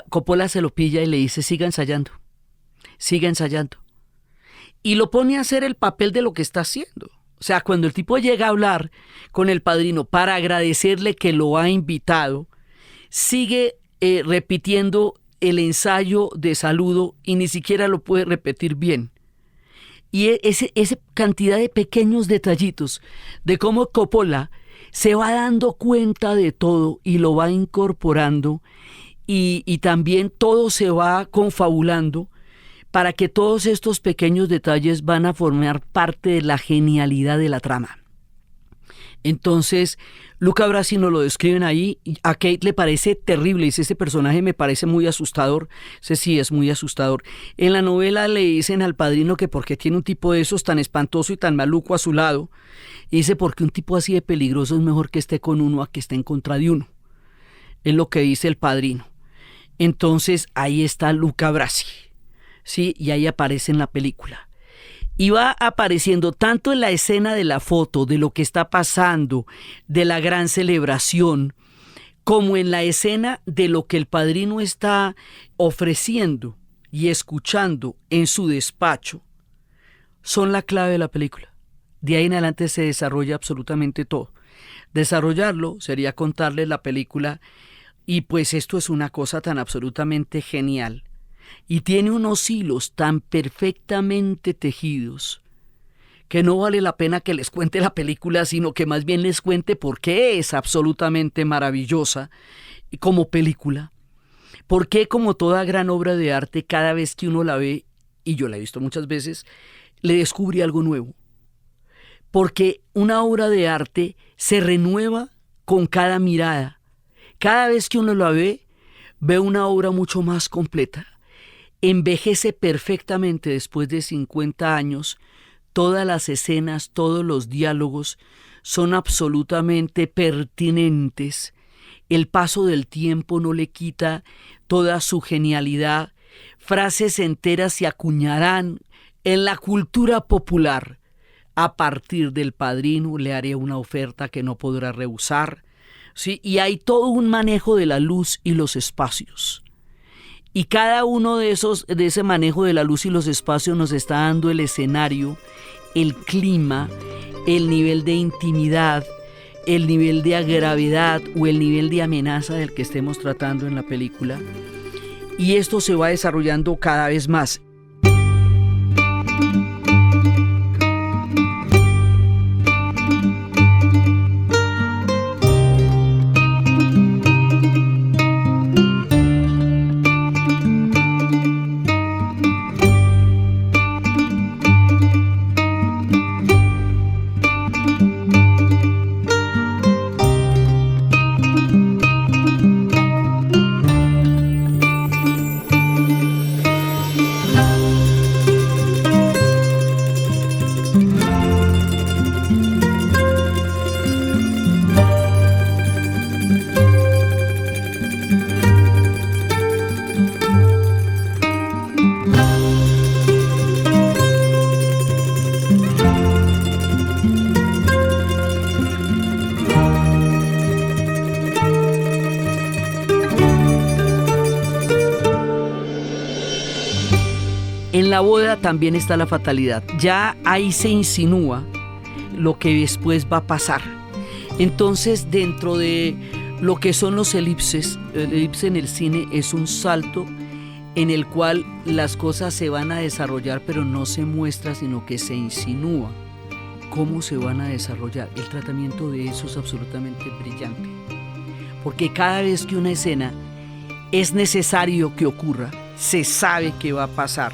Coppola se lo pilla y le dice, siga ensayando. Y lo pone a hacer el papel de lo que está haciendo. O sea, cuando el tipo llega a hablar con el padrino para agradecerle que lo ha invitado, sigue repitiendo el ensayo de saludo y ni siquiera lo puede repetir bien. Y esa cantidad de pequeños detallitos de cómo Coppola se va dando cuenta de todo y lo va incorporando y también todo se va confabulando para que todos estos pequeños detalles van a formar parte de la genialidad de la trama. Entonces, Luca Brasi nos lo describen ahí, a Kate le parece terrible, dice, este personaje me parece muy asustador, sí, es muy asustador. En la novela le dicen al padrino que porque tiene un tipo de esos tan espantoso y tan maluco a su lado, y dice porque un tipo así de peligroso es mejor que esté con uno a que esté en contra de uno. Es lo que dice el padrino. Entonces, ahí está Luca Brasi. Sí, y ahí aparece en la película. Y va apareciendo tanto en la escena de la foto, de lo que está pasando, de la gran celebración, como en la escena de lo que el padrino está ofreciendo y escuchando en su despacho, son la clave de la película. De ahí en adelante se desarrolla absolutamente todo. Desarrollarlo sería contarles la película, y pues esto es una cosa tan absolutamente genial. Y tiene unos hilos tan perfectamente tejidos que no vale la pena que les cuente la película, sino que más bien les cuente por qué es absolutamente maravillosa como película. Por qué, como toda gran obra de arte, cada vez que uno la ve, y yo la he visto muchas veces, le descubre algo nuevo. Porque una obra de arte se renueva con cada mirada. Cada vez que uno la ve una obra mucho más completa. Envejece perfectamente después de 50 años, todas las escenas, todos los diálogos son absolutamente pertinentes. El paso del tiempo no le quita toda su genialidad. Frases enteras se acuñarán en la cultura popular. A partir del padrino le haré una oferta que no podrá rehusar. ¿Sí? Y hay todo un manejo de la luz y los espacios. Y cada uno de ese manejo de la luz y los espacios nos está dando el escenario, el clima, el nivel de intimidad, el nivel de gravedad o el nivel de amenaza del que estemos tratando en la película. Y esto se va desarrollando cada vez más. la boda también está la fatalidad. Ya ahí se insinúa lo que después va a pasar. Entonces, dentro de lo que son los elipses, el elipse en el cine es un salto en el cual las cosas se van a desarrollar, pero no se muestra, sino que se insinúa cómo se van a desarrollar. El tratamiento de eso es absolutamente brillante, porque cada vez que una escena es necesario que ocurra, se sabe que va a pasar,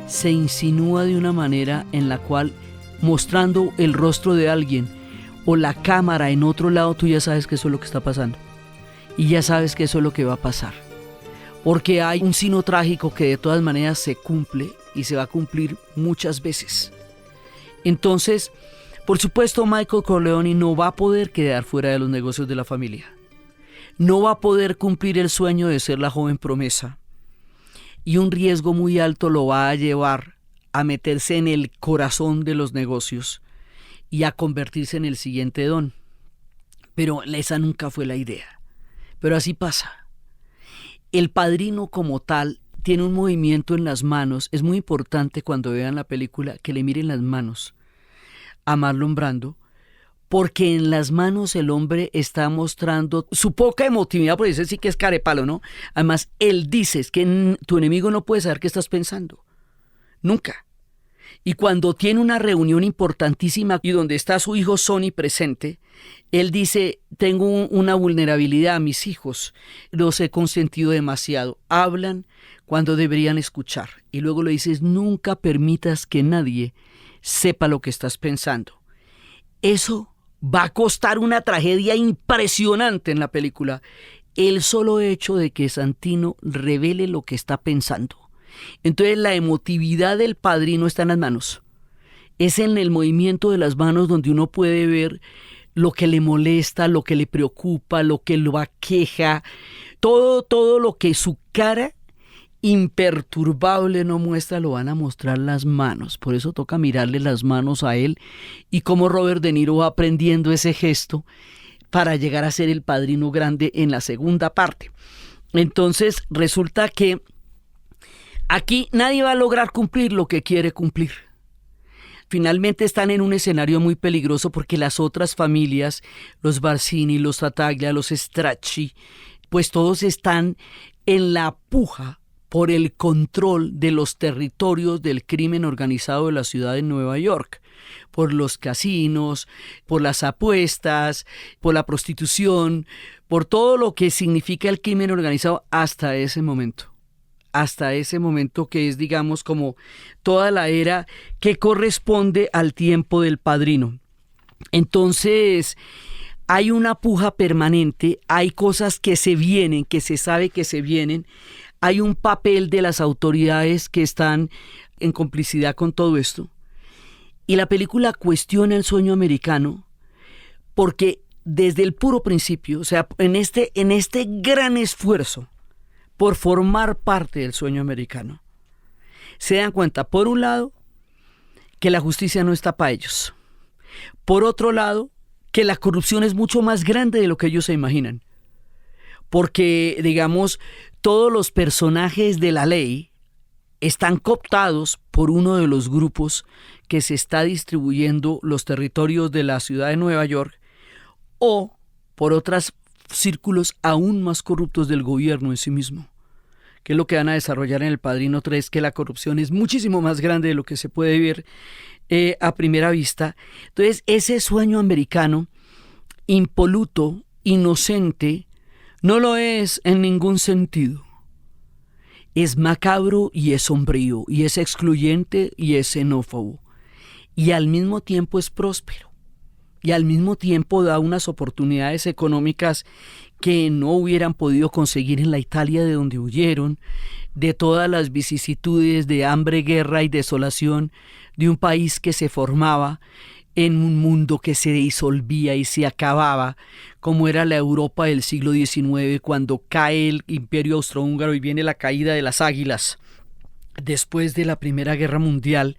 se insinúa de una manera en la cual, mostrando el rostro de alguien o la cámara en otro lado, tú ya sabes que eso es lo que está pasando y ya sabes que eso es lo que va a pasar, porque hay un signo trágico que de todas maneras se cumple y se va a cumplir muchas veces. Entonces, por supuesto, Michael Corleone no va a poder quedar fuera de los negocios de la familia, no va a poder cumplir el sueño de ser la joven promesa, y un riesgo muy alto lo va a llevar a meterse en el corazón de los negocios y a convertirse en el siguiente don. Pero esa nunca fue la idea. Pero así pasa. El padrino como tal tiene un movimiento en las manos. Es muy importante cuando vean la película que le miren las manos a Marlon Brando, porque en las manos el hombre está mostrando su poca emotividad, porque ese sí que es carepalo, ¿no? Además, él dice que tu enemigo no puede saber qué estás pensando. Nunca. Y cuando tiene una reunión importantísima y donde está su hijo Sonny presente, él dice, tengo una vulnerabilidad a mis hijos, los he consentido demasiado, hablan cuando deberían escuchar. Y luego le dices, nunca permitas que nadie sepa lo que estás pensando. Eso va a costar una tragedia impresionante en la película, el solo hecho de que Santino revele lo que está pensando. Entonces la emotividad del padrino está en las manos. Es en el movimiento de las manos donde uno puede ver lo que le molesta, lo que le preocupa, lo que lo aqueja, todo lo que su cara imperturbable no muestra, lo van a mostrar las manos. Por eso toca mirarle las manos a él y cómo Robert De Niro va aprendiendo ese gesto para llegar a ser el padrino grande en la segunda parte. Entonces resulta que aquí nadie va a lograr cumplir lo que quiere cumplir. Finalmente están en un escenario muy peligroso porque las otras familias, los Barsini, los Tartaglia, los Stracci, pues todos están en la puja por el control de los territorios del crimen organizado de la ciudad de Nueva York, por los casinos, por las apuestas, por la prostitución, por todo lo que significa el crimen organizado hasta ese momento. Hasta ese momento que es, digamos, como toda la era que corresponde al tiempo del padrino. Entonces, hay una puja permanente, hay cosas que se vienen, que se sabe que se vienen, hay un papel de las autoridades que están en complicidad con todo esto. Y la película cuestiona el sueño americano porque desde el puro principio, o sea, en este gran esfuerzo por formar parte del sueño americano, se dan cuenta, por un lado, que la justicia no está para ellos. Por otro lado, que la corrupción es mucho más grande de lo que ellos se imaginan. Porque, digamos, todos los personajes de la ley están cooptados por uno de los grupos que se está distribuyendo los territorios de la ciudad de Nueva York o por otros círculos aún más corruptos del gobierno en sí mismo, que es lo que van a desarrollar en El Padrino 3, que la corrupción es muchísimo más grande de lo que se puede ver a primera vista. Entonces, ese sueño americano, impoluto, inocente, no lo es en ningún sentido. Es macabro y es sombrío, y es excluyente y es xenófobo, y al mismo tiempo es próspero, y al mismo tiempo da unas oportunidades económicas que no hubieran podido conseguir en la Italia de donde huyeron, de todas las vicisitudes de hambre, guerra y desolación de un país que se formaba en un mundo que se disolvía y se acababa, como era la Europa del siglo XIX, cuando cae el Imperio Austrohúngaro y viene la caída de las águilas. Después de la Primera Guerra Mundial,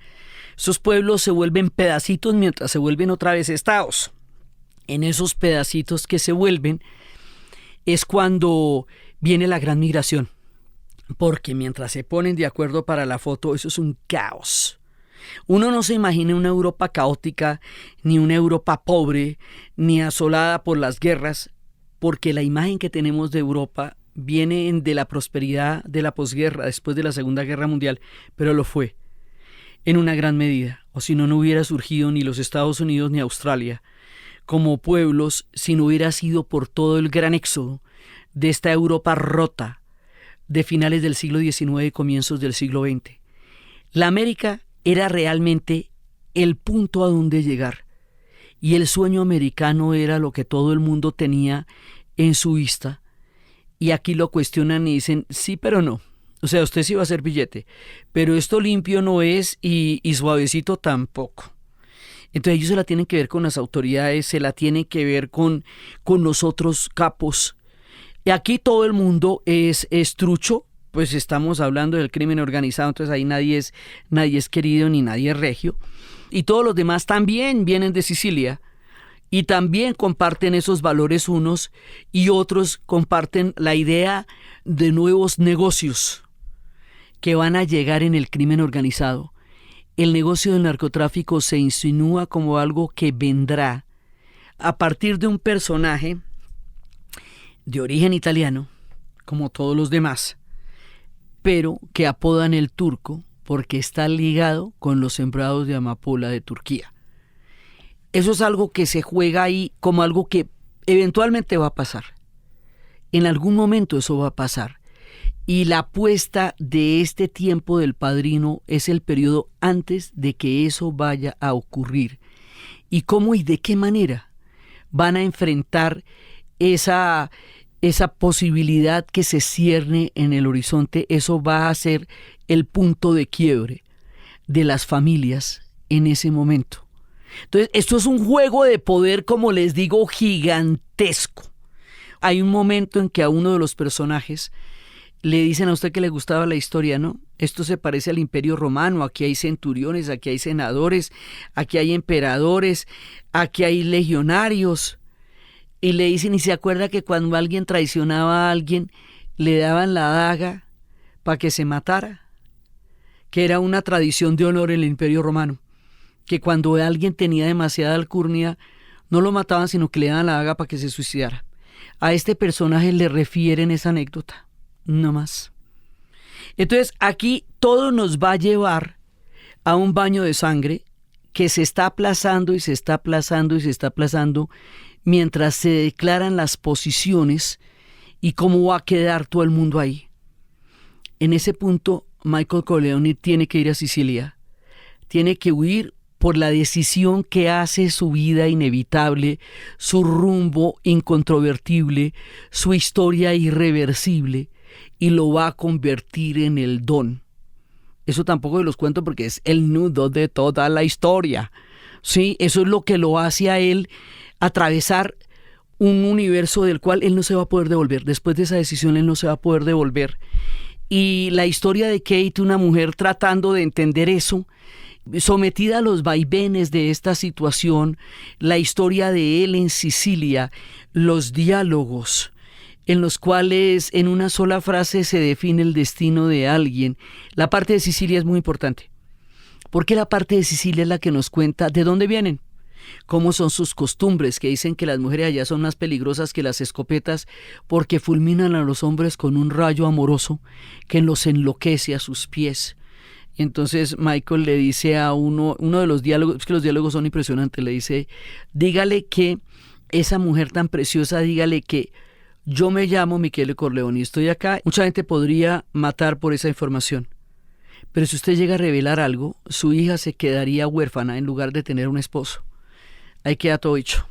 esos pueblos se vuelven pedacitos mientras se vuelven otra vez estados. En esos pedacitos que se vuelven es cuando viene la gran migración. porque mientras se ponen de acuerdo para la foto, eso es un caos. Uno no se imagina una Europa caótica, ni una Europa pobre, ni asolada por las guerras, porque la imagen que tenemos de Europa viene de la prosperidad de la posguerra, después de la Segunda Guerra Mundial, pero lo fue en una gran medida, o si no, no hubiera surgido ni los Estados Unidos ni Australia como pueblos si no hubiera sido por todo el gran éxodo de esta Europa rota de finales del siglo XIX y comienzos del siglo XX. La América era realmente el punto a donde llegar, y el sueño americano era lo que todo el mundo tenía en su vista, y aquí lo cuestionan y dicen, sí, pero no. O sea, usted sí va a hacer billete, pero esto limpio no es y suavecito tampoco. Entonces ellos se la tienen que ver con las autoridades, se la tienen que ver con los otros capos. Y aquí todo el mundo es trucho, pues estamos hablando del crimen organizado, entonces ahí nadie es querido ni nadie es regio. Y todos los demás también vienen de Sicilia y también comparten esos valores unos y otros comparten la idea de nuevos negocios que van a llegar en el crimen organizado. El negocio del narcotráfico se insinúa como algo que vendrá a partir de un personaje de origen italiano, como todos los demás, pero que apodan el turco porque está ligado con los sembrados de amapola de Turquía. Eso es algo que se juega ahí como algo que eventualmente va a pasar. En algún momento eso va a pasar. Y la apuesta de este tiempo del Padrino es el periodo antes de que eso vaya a ocurrir. ¿Y cómo y de qué manera van a enfrentar esa posibilidad que se cierne en el horizonte? Eso va a ser el punto de quiebre de las familias en ese momento. Entonces, esto es un juego de poder, como les digo, gigantesco. Hay un momento en que a uno de los personajes le dicen a usted que le gustaba la historia, ¿no? Esto se parece al Imperio Romano, aquí hay centuriones, aquí hay senadores, aquí hay emperadores, aquí hay legionarios. Y le dicen, ¿y se acuerda que cuando alguien traicionaba a alguien, le daban la daga para que se matara? Que era una tradición de honor en el Imperio Romano, que cuando alguien tenía demasiada alcurnia, no lo mataban, sino que le daban la daga para que se suicidara. A este personaje le refieren esa anécdota. No más. Entonces aquí todo nos va a llevar a un baño de sangre que se está aplazando y se está aplazando y se está aplazando mientras se declaran las posiciones y cómo va a quedar todo el mundo ahí. En ese punto Michael Corleone tiene que ir a Sicilia, tiene que huir por la decisión que hace su vida inevitable, su rumbo incontrovertible, su historia irreversible, y lo va a convertir en el Don. Eso tampoco los cuento porque es el nudo de toda la historia. Sí, eso es lo que lo hace a él atravesar un universo del cual él no se va a poder devolver. Después de esa decisión él no se va a poder devolver. Y la historia de Kate, una mujer tratando de entender eso, sometida a los vaivenes de esta situación, la historia de él en Sicilia, los diálogos en los cuales en una sola frase se define el destino de alguien. La parte de Sicilia es muy importante, porque la parte de Sicilia es la que nos cuenta de dónde vienen, cómo son sus costumbres, que dicen que las mujeres allá son más peligrosas que las escopetas porque fulminan a los hombres con un rayo amoroso que los enloquece a sus pies. Entonces Michael le dice a uno de los diálogos, es que los diálogos son impresionantes, le dice, dígale que esa mujer tan preciosa, dígale que yo me llamo Michele Corleone y estoy acá. Mucha gente podría matar por esa información, pero si usted llega a revelar algo, su hija se quedaría huérfana en lugar de tener un esposo. Ahí queda todo dicho.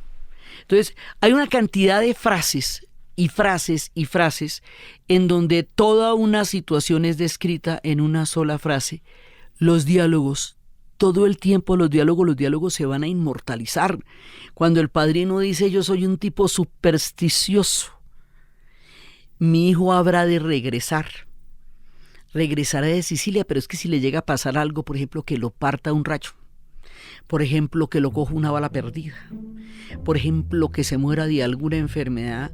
Entonces, hay una cantidad de frases y frases y frases en donde toda una situación es descrita en una sola frase. Los diálogos, todo el tiempo los diálogos se van a inmortalizar. Cuando el padrino dice, yo soy un tipo supersticioso, mi hijo habrá de regresará de Sicilia, pero es que si le llega a pasar algo, por ejemplo, que lo parta un rayo, por ejemplo, que lo coja una bala perdida, por ejemplo, que se muera de alguna enfermedad,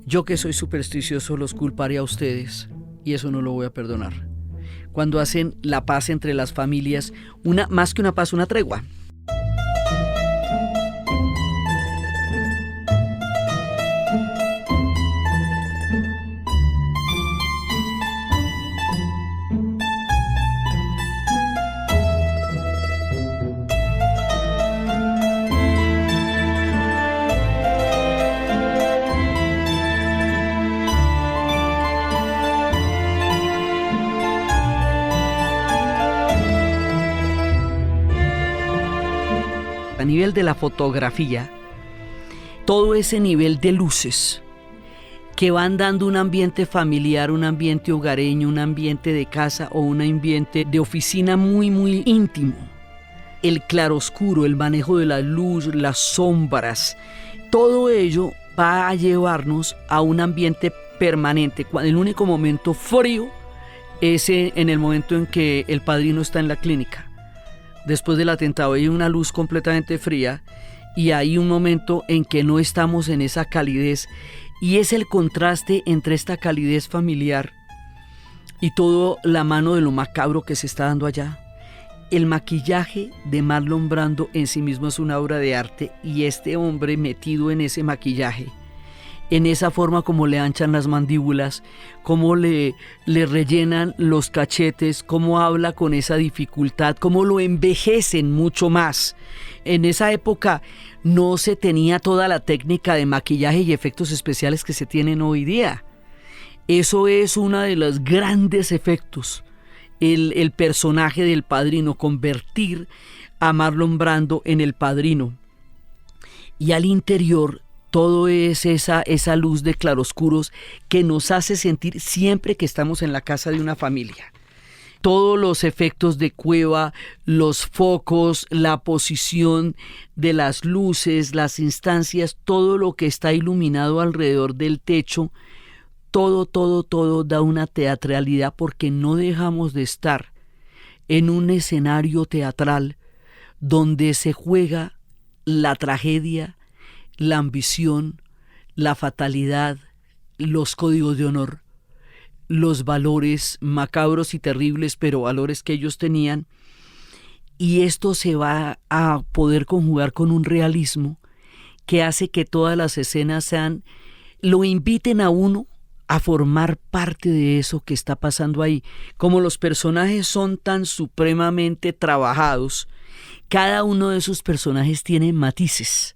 yo que soy supersticioso los culparé a ustedes y eso no lo voy a perdonar. Cuando hacen la paz entre las familias, más que una paz, una tregua. A nivel de la fotografía, todo ese nivel de luces que van dando un ambiente familiar, un ambiente hogareño, un ambiente de casa o un ambiente de oficina muy, muy íntimo. El claroscuro, el manejo de la luz, las sombras, todo ello va a llevarnos a un ambiente permanente. El único momento frío es en el momento en que el padrino está en la clínica. Después del atentado hay una luz completamente fría y hay un momento en que no estamos en esa calidez, y es el contraste entre esta calidez familiar y toda la mano de lo macabro que se está dando allá. El maquillaje de Marlon Brando en sí mismo es una obra de arte, y este hombre metido en ese maquillaje, en esa forma como le anchan las mandíbulas, cómo le rellenan los cachetes, cómo habla con esa dificultad, cómo lo envejecen mucho más. En esa época no se tenía toda la técnica de maquillaje y efectos especiales que se tienen hoy día. Eso es uno de los grandes efectos, el personaje del padrino, convertir a Marlon Brando en el padrino. Y al interior todo es esa luz de claroscuros que nos hace sentir siempre que estamos en la casa de una familia. Todos los efectos de cueva, los focos, la posición de las luces, las instancias, todo lo que está iluminado alrededor del techo, todo da una teatralidad, porque no dejamos de estar en un escenario teatral donde se juega la tragedia, la ambición, la fatalidad, los códigos de honor, los valores macabros y terribles, pero valores que ellos tenían. Y esto se va a poder conjugar con un realismo que hace que todas las escenas lo inviten a uno a formar parte de eso que está pasando ahí. Como los personajes son tan supremamente trabajados, cada uno de esos personajes tiene matices.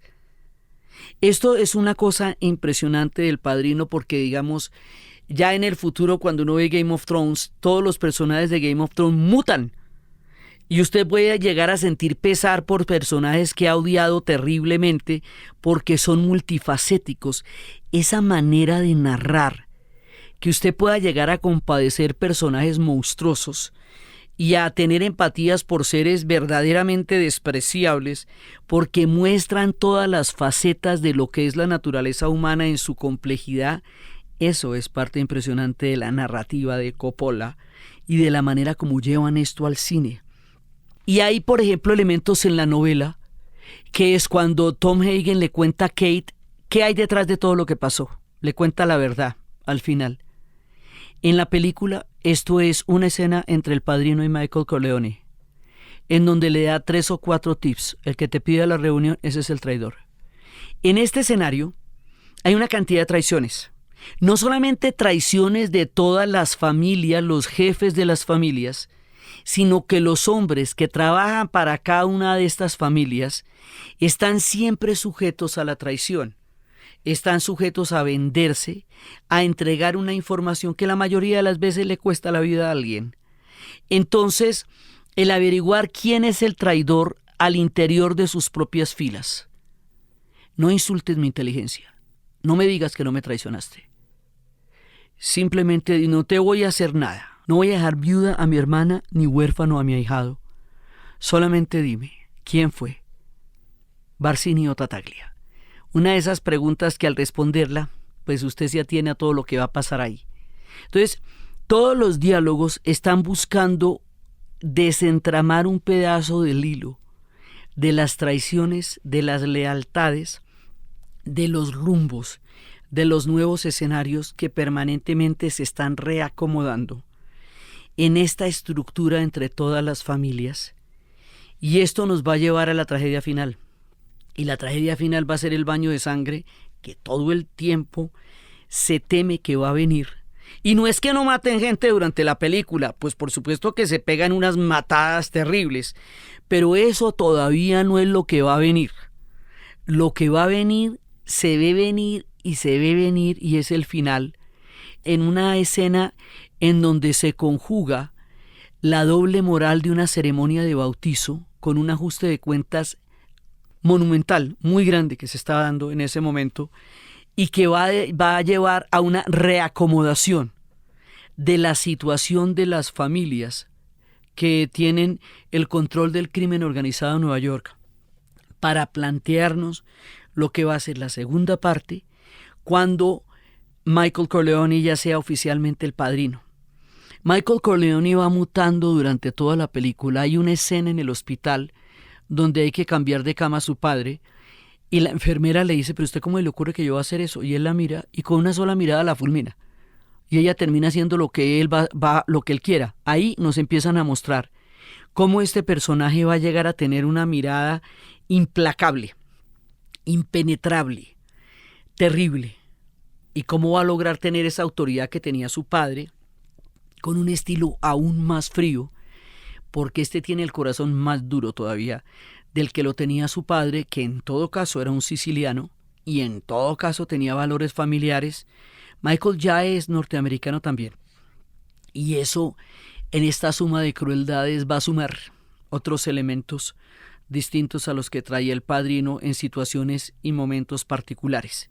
Esto es una cosa impresionante del Padrino, porque digamos, ya en el futuro, cuando uno ve Game of Thrones, todos los personajes de Game of Thrones mutan. Y usted puede llegar a sentir pesar por personajes que ha odiado terriblemente, porque son multifacéticos. Esa manera de narrar, que usted pueda llegar a compadecer personajes monstruosos y a tener empatías por seres verdaderamente despreciables, porque muestran todas las facetas de lo que es la naturaleza humana en su complejidad. Eso es parte impresionante de la narrativa de Coppola y de la manera como llevan esto al cine. Y hay, por ejemplo, elementos en la novela, que es cuando Tom Hagen le cuenta a Kate qué hay detrás de todo lo que pasó. Le cuenta la verdad al final. En la película, esto es una escena entre el Padrino y Michael Corleone, en donde le da 3 o 4 tips. El que te pide la reunión, ese es el traidor. En este escenario hay una cantidad de traiciones. No solamente traiciones de todas las familias, los jefes de las familias, sino que los hombres que trabajan para cada una de estas familias están siempre sujetos a la traición. Están sujetos a venderse, a entregar una información que la mayoría de las veces le cuesta la vida a alguien. Entonces, el averiguar quién es el traidor al interior de sus propias filas. No insultes mi inteligencia. No me digas que no me traicionaste. Simplemente no te voy a hacer nada. No voy a dejar viuda a mi hermana ni huérfano a mi ahijado. Solamente dime, ¿quién fue? Barsini o Tartaglia. Una de esas preguntas que al responderla, pues usted ya tiene a todo lo que va a pasar ahí. Entonces, todos los diálogos están buscando desentramar un pedazo del hilo de las traiciones, de las lealtades, de los rumbos, de los nuevos escenarios que permanentemente se están reacomodando en esta estructura entre todas las familias. Y esto nos va a llevar a la tragedia final. Y la tragedia final va a ser el baño de sangre que todo el tiempo se teme que va a venir. Y no es que no maten gente durante la película, pues por supuesto que se pegan unas matadas terribles, pero eso todavía no es lo que va a venir. Lo que va a venir, se ve venir y se ve venir, y es el final, en una escena en donde se conjuga la doble moral de una ceremonia de bautizo con un ajuste de cuentas monumental, muy grande, que se está dando en ese momento, y que va a llevar a una reacomodación de la situación de las familias que tienen el control del crimen organizado en Nueva York, para plantearnos lo que va a ser la segunda parte cuando Michael Corleone ya sea oficialmente el padrino. Michael Corleone va mutando durante toda la película. Hay una escena en el hospital donde hay que cambiar de cama a su padre y la enfermera le dice, pero ¿usted cómo le ocurre que yo voy a hacer eso? Y él la mira y con una sola mirada la fulmina. Y ella termina haciendo lo que él lo que él quiera. Ahí nos empiezan a mostrar cómo este personaje va a llegar a tener una mirada implacable, impenetrable, terrible, y cómo va a lograr tener esa autoridad que tenía su padre con un estilo aún más frío, porque este tiene el corazón más duro todavía del que lo tenía su padre, que en todo caso era un siciliano y en todo caso tenía valores familiares. Michael ya es norteamericano también, y eso en esta suma de crueldades va a sumar otros elementos distintos a los que traía el padrino en situaciones y momentos particulares.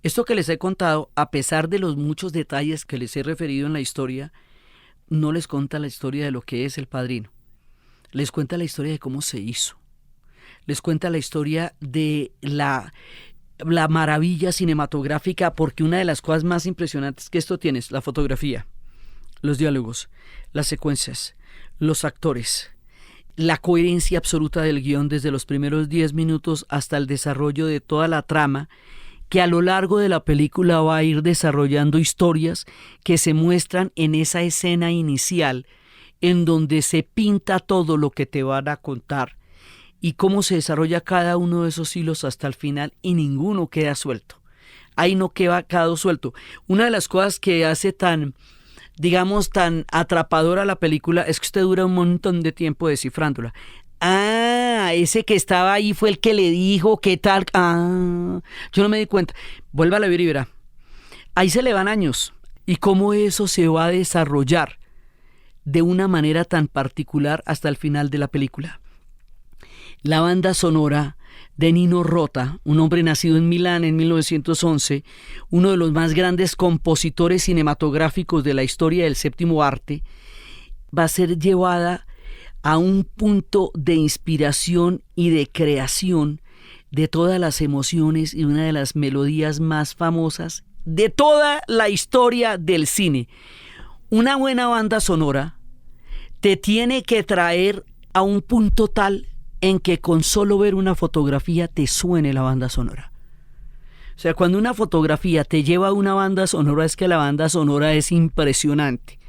Esto que les he contado, a pesar de los muchos detalles que les he referido en la historia, no les cuenta la historia de lo que es el padrino. Les cuenta la historia de cómo se hizo. Les cuenta la historia de la maravilla cinematográfica, porque una de las cosas más impresionantes que esto tiene es la fotografía, los diálogos, las secuencias, los actores, la coherencia absoluta del guión desde los primeros 10 minutos hasta el desarrollo de toda la trama, que a lo largo de la película va a ir desarrollando historias que se muestran en esa escena inicial en donde se pinta todo lo que te van a contar y cómo se desarrolla cada uno de esos hilos hasta el final, y ninguno queda suelto. Ahí no queda quedado suelto. Una de las cosas que hace tan atrapadora la película es que usted dura un montón de tiempo descifrándola. Ah, ese que estaba ahí fue el que le dijo qué tal. Ah, yo no me di cuenta. Vuélvala a ver y verá. Ahí se le van años. Y cómo eso se va a desarrollar de una manera tan particular hasta el final de la película. La banda sonora de Nino Rota, un hombre nacido en Milán en 1911, uno de los más grandes compositores cinematográficos de la historia del séptimo arte, va a ser llevada a un punto de inspiración y de creación de todas las emociones y una de las melodías más famosas de toda la historia del cine. Una buena banda sonora te tiene que traer a un punto tal en que con solo ver una fotografía te suene la banda sonora. O sea, cuando una fotografía te lleva a una banda sonora, es que la banda sonora es impresionante.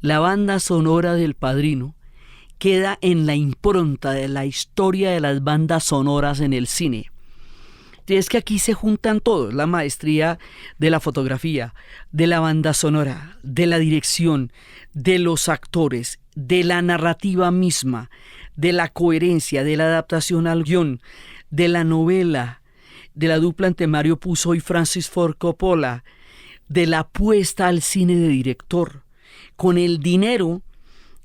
La banda sonora del Padrino queda en la impronta de la historia de las bandas sonoras en el cine. Y es que aquí se juntan todos, la maestría de la fotografía, de la banda sonora, de la dirección, de los actores, de la narrativa misma, de la coherencia, de la adaptación al guión, de la novela, de la dupla entre Mario Puzo y Francis Ford Coppola, de la apuesta al cine de director, con el dinero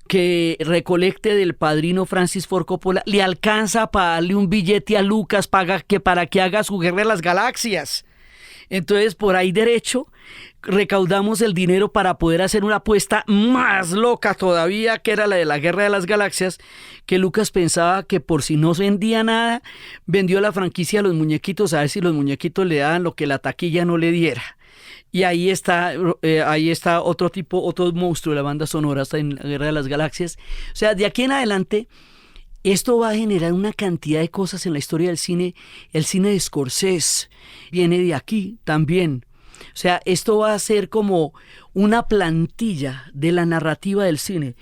que recolecte del Padrino Francis Ford Coppola, le alcanza para darle un billete a Lucas para que haga su Guerra de las Galaxias. Entonces, por ahí derecho, recaudamos el dinero para poder hacer una apuesta más loca todavía, que era la de la Guerra de las Galaxias, que Lucas pensaba que por si no vendía nada, vendió la franquicia a los muñequitos, a ver si los muñequitos le daban lo que la taquilla no le diera. Y ahí está otro monstruo de la banda sonora, hasta en la Guerra de las Galaxias. O sea, de aquí en adelante, Esto va a generar una cantidad de cosas en la historia del cine. El cine de Scorsese viene de aquí también. O sea, esto va a ser como una plantilla de la narrativa del cine.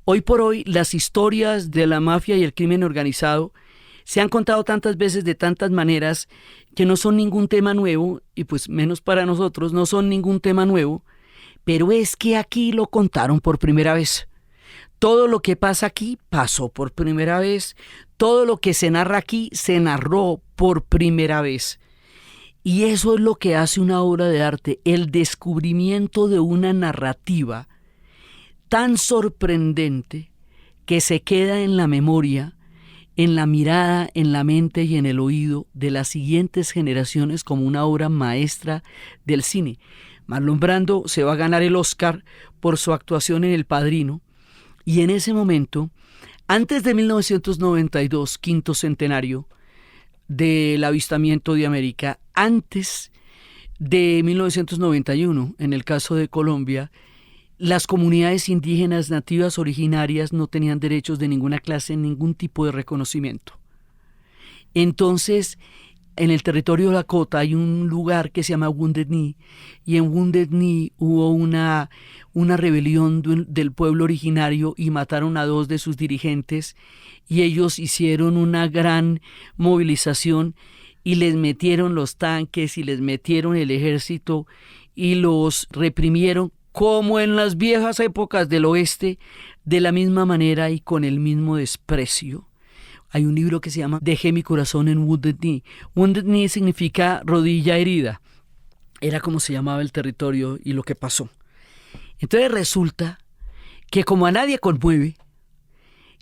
Hoy por hoy, las historias de la mafia y el crimen organizado se han contado tantas veces de tantas maneras que no son ningún tema nuevo, y pues menos para nosotros, no son ningún tema nuevo, pero es que aquí lo contaron por primera vez. Todo lo que pasa aquí pasó por primera vez, todo lo que se narra aquí se narró por primera vez. Y eso es lo que hace una obra de arte, el descubrimiento de una narrativa tan sorprendente que se queda en la memoria, en la mirada, en la mente y en el oído de las siguientes generaciones como una obra maestra del cine. Marlon Brando se va a ganar el Oscar por su actuación en El Padrino, y en ese momento, antes de 1992, quinto centenario del avistamiento de América, antes de 1991, en el caso de Colombia, las comunidades indígenas nativas originarias no tenían derechos de ninguna clase, ningún tipo de reconocimiento. Entonces, en el territorio de Lakota hay un lugar que se llama Wounded Knee, y en Wounded Knee hubo una rebelión del pueblo originario y mataron a 2 de sus dirigentes, y ellos hicieron una gran movilización y les metieron los tanques y les metieron el ejército y los reprimieron como en las viejas épocas del oeste, de la misma manera y con el mismo desprecio. Hay un libro que se llama Dejé mi corazón en Wounded Knee. Wounded Knee significa rodilla herida. Era como se llamaba el territorio y lo que pasó. Entonces resulta que como a nadie conmueve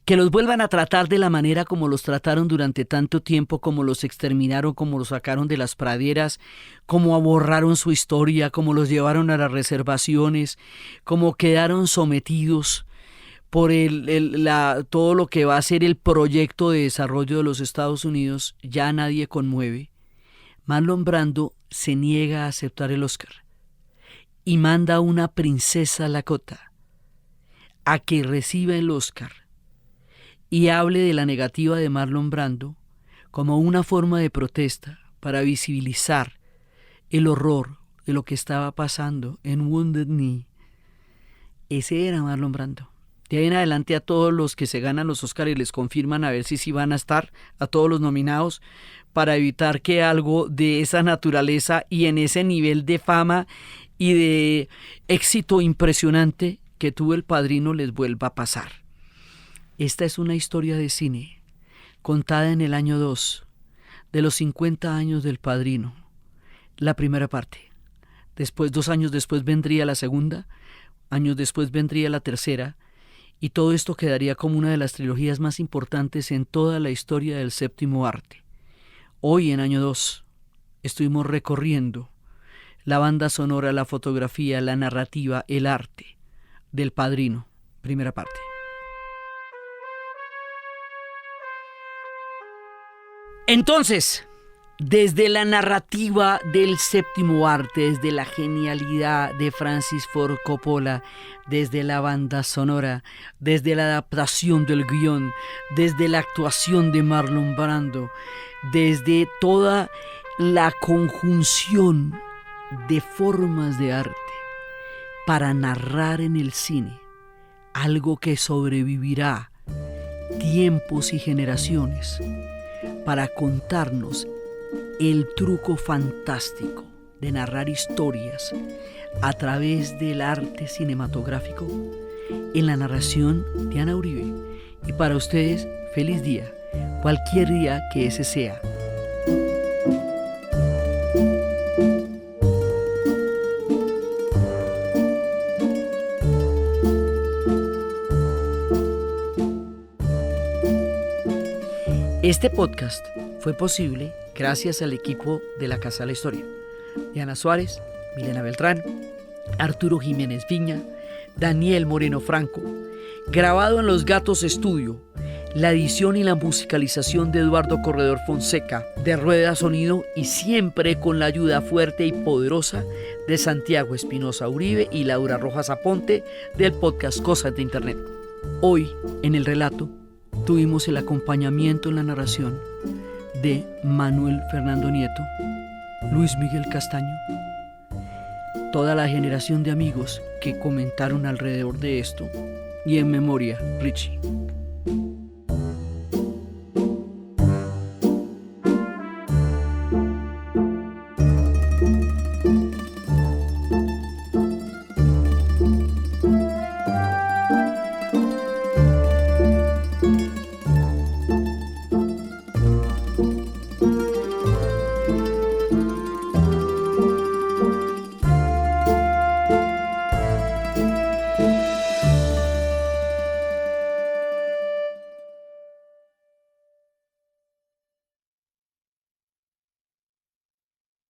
que los vuelvan a tratar de la manera como los trataron durante tanto tiempo, como los exterminaron, como los sacaron de las praderas, como borraron su historia, como los llevaron a las reservaciones, como quedaron sometidos por todo lo que va a ser el proyecto de desarrollo de los Estados Unidos, ya nadie conmueve. Marlon Brando se niega a aceptar el Oscar y manda a una princesa Lakota a que reciba el Oscar y hable de la negativa de Marlon Brando como una forma de protesta para visibilizar el horror de lo que estaba pasando en Wounded Knee. Ese era Marlon Brando. De ahí en adelante a todos los que se ganan los Óscar y les confirman a ver si sí van a estar, a todos los nominados, para evitar que algo de esa naturaleza y en ese nivel de fama y de éxito impresionante que tuvo El Padrino les vuelva a pasar. Esta es una historia de cine contada en el año 2 de los 50 años del Padrino, la primera parte. Después, 2 años después vendría la segunda, años después vendría la tercera, y todo esto quedaría como una de las trilogías más importantes en toda la historia del séptimo arte. Hoy, en año 2, estuvimos recorriendo la banda sonora, la fotografía, la narrativa, el arte del Padrino, primera parte. Entonces, desde la narrativa del séptimo arte, desde la genialidad de Francis Ford Coppola, desde la banda sonora, desde la adaptación del guión, desde la actuación de Marlon Brando, desde toda la conjunción de formas de arte para narrar en el cine algo que sobrevivirá tiempos y generaciones, para contarnos el truco fantástico de narrar historias a través del arte cinematográfico, en la narración de Ana Uribe. Y para ustedes, feliz día, cualquier día que ese sea. Este podcast fue posible gracias al equipo de la Casa de la Historia. Diana Suárez, Milena Beltrán, Arturo Jiménez Viña, Daniel Moreno Franco. Grabado en Los Gatos Estudio. La edición y la musicalización de Eduardo Corredor Fonseca, de Rueda Sonido, y siempre con la ayuda fuerte y poderosa de Santiago Espinosa Uribe y Laura Rojas Aponte del podcast Cosas de Internet. Hoy, en el relato, Tuvimos el acompañamiento en la narración de Manuel Fernando Nieto, Luis Miguel Castaño, toda la generación de amigos que comentaron alrededor de esto, y en memoria, Richie.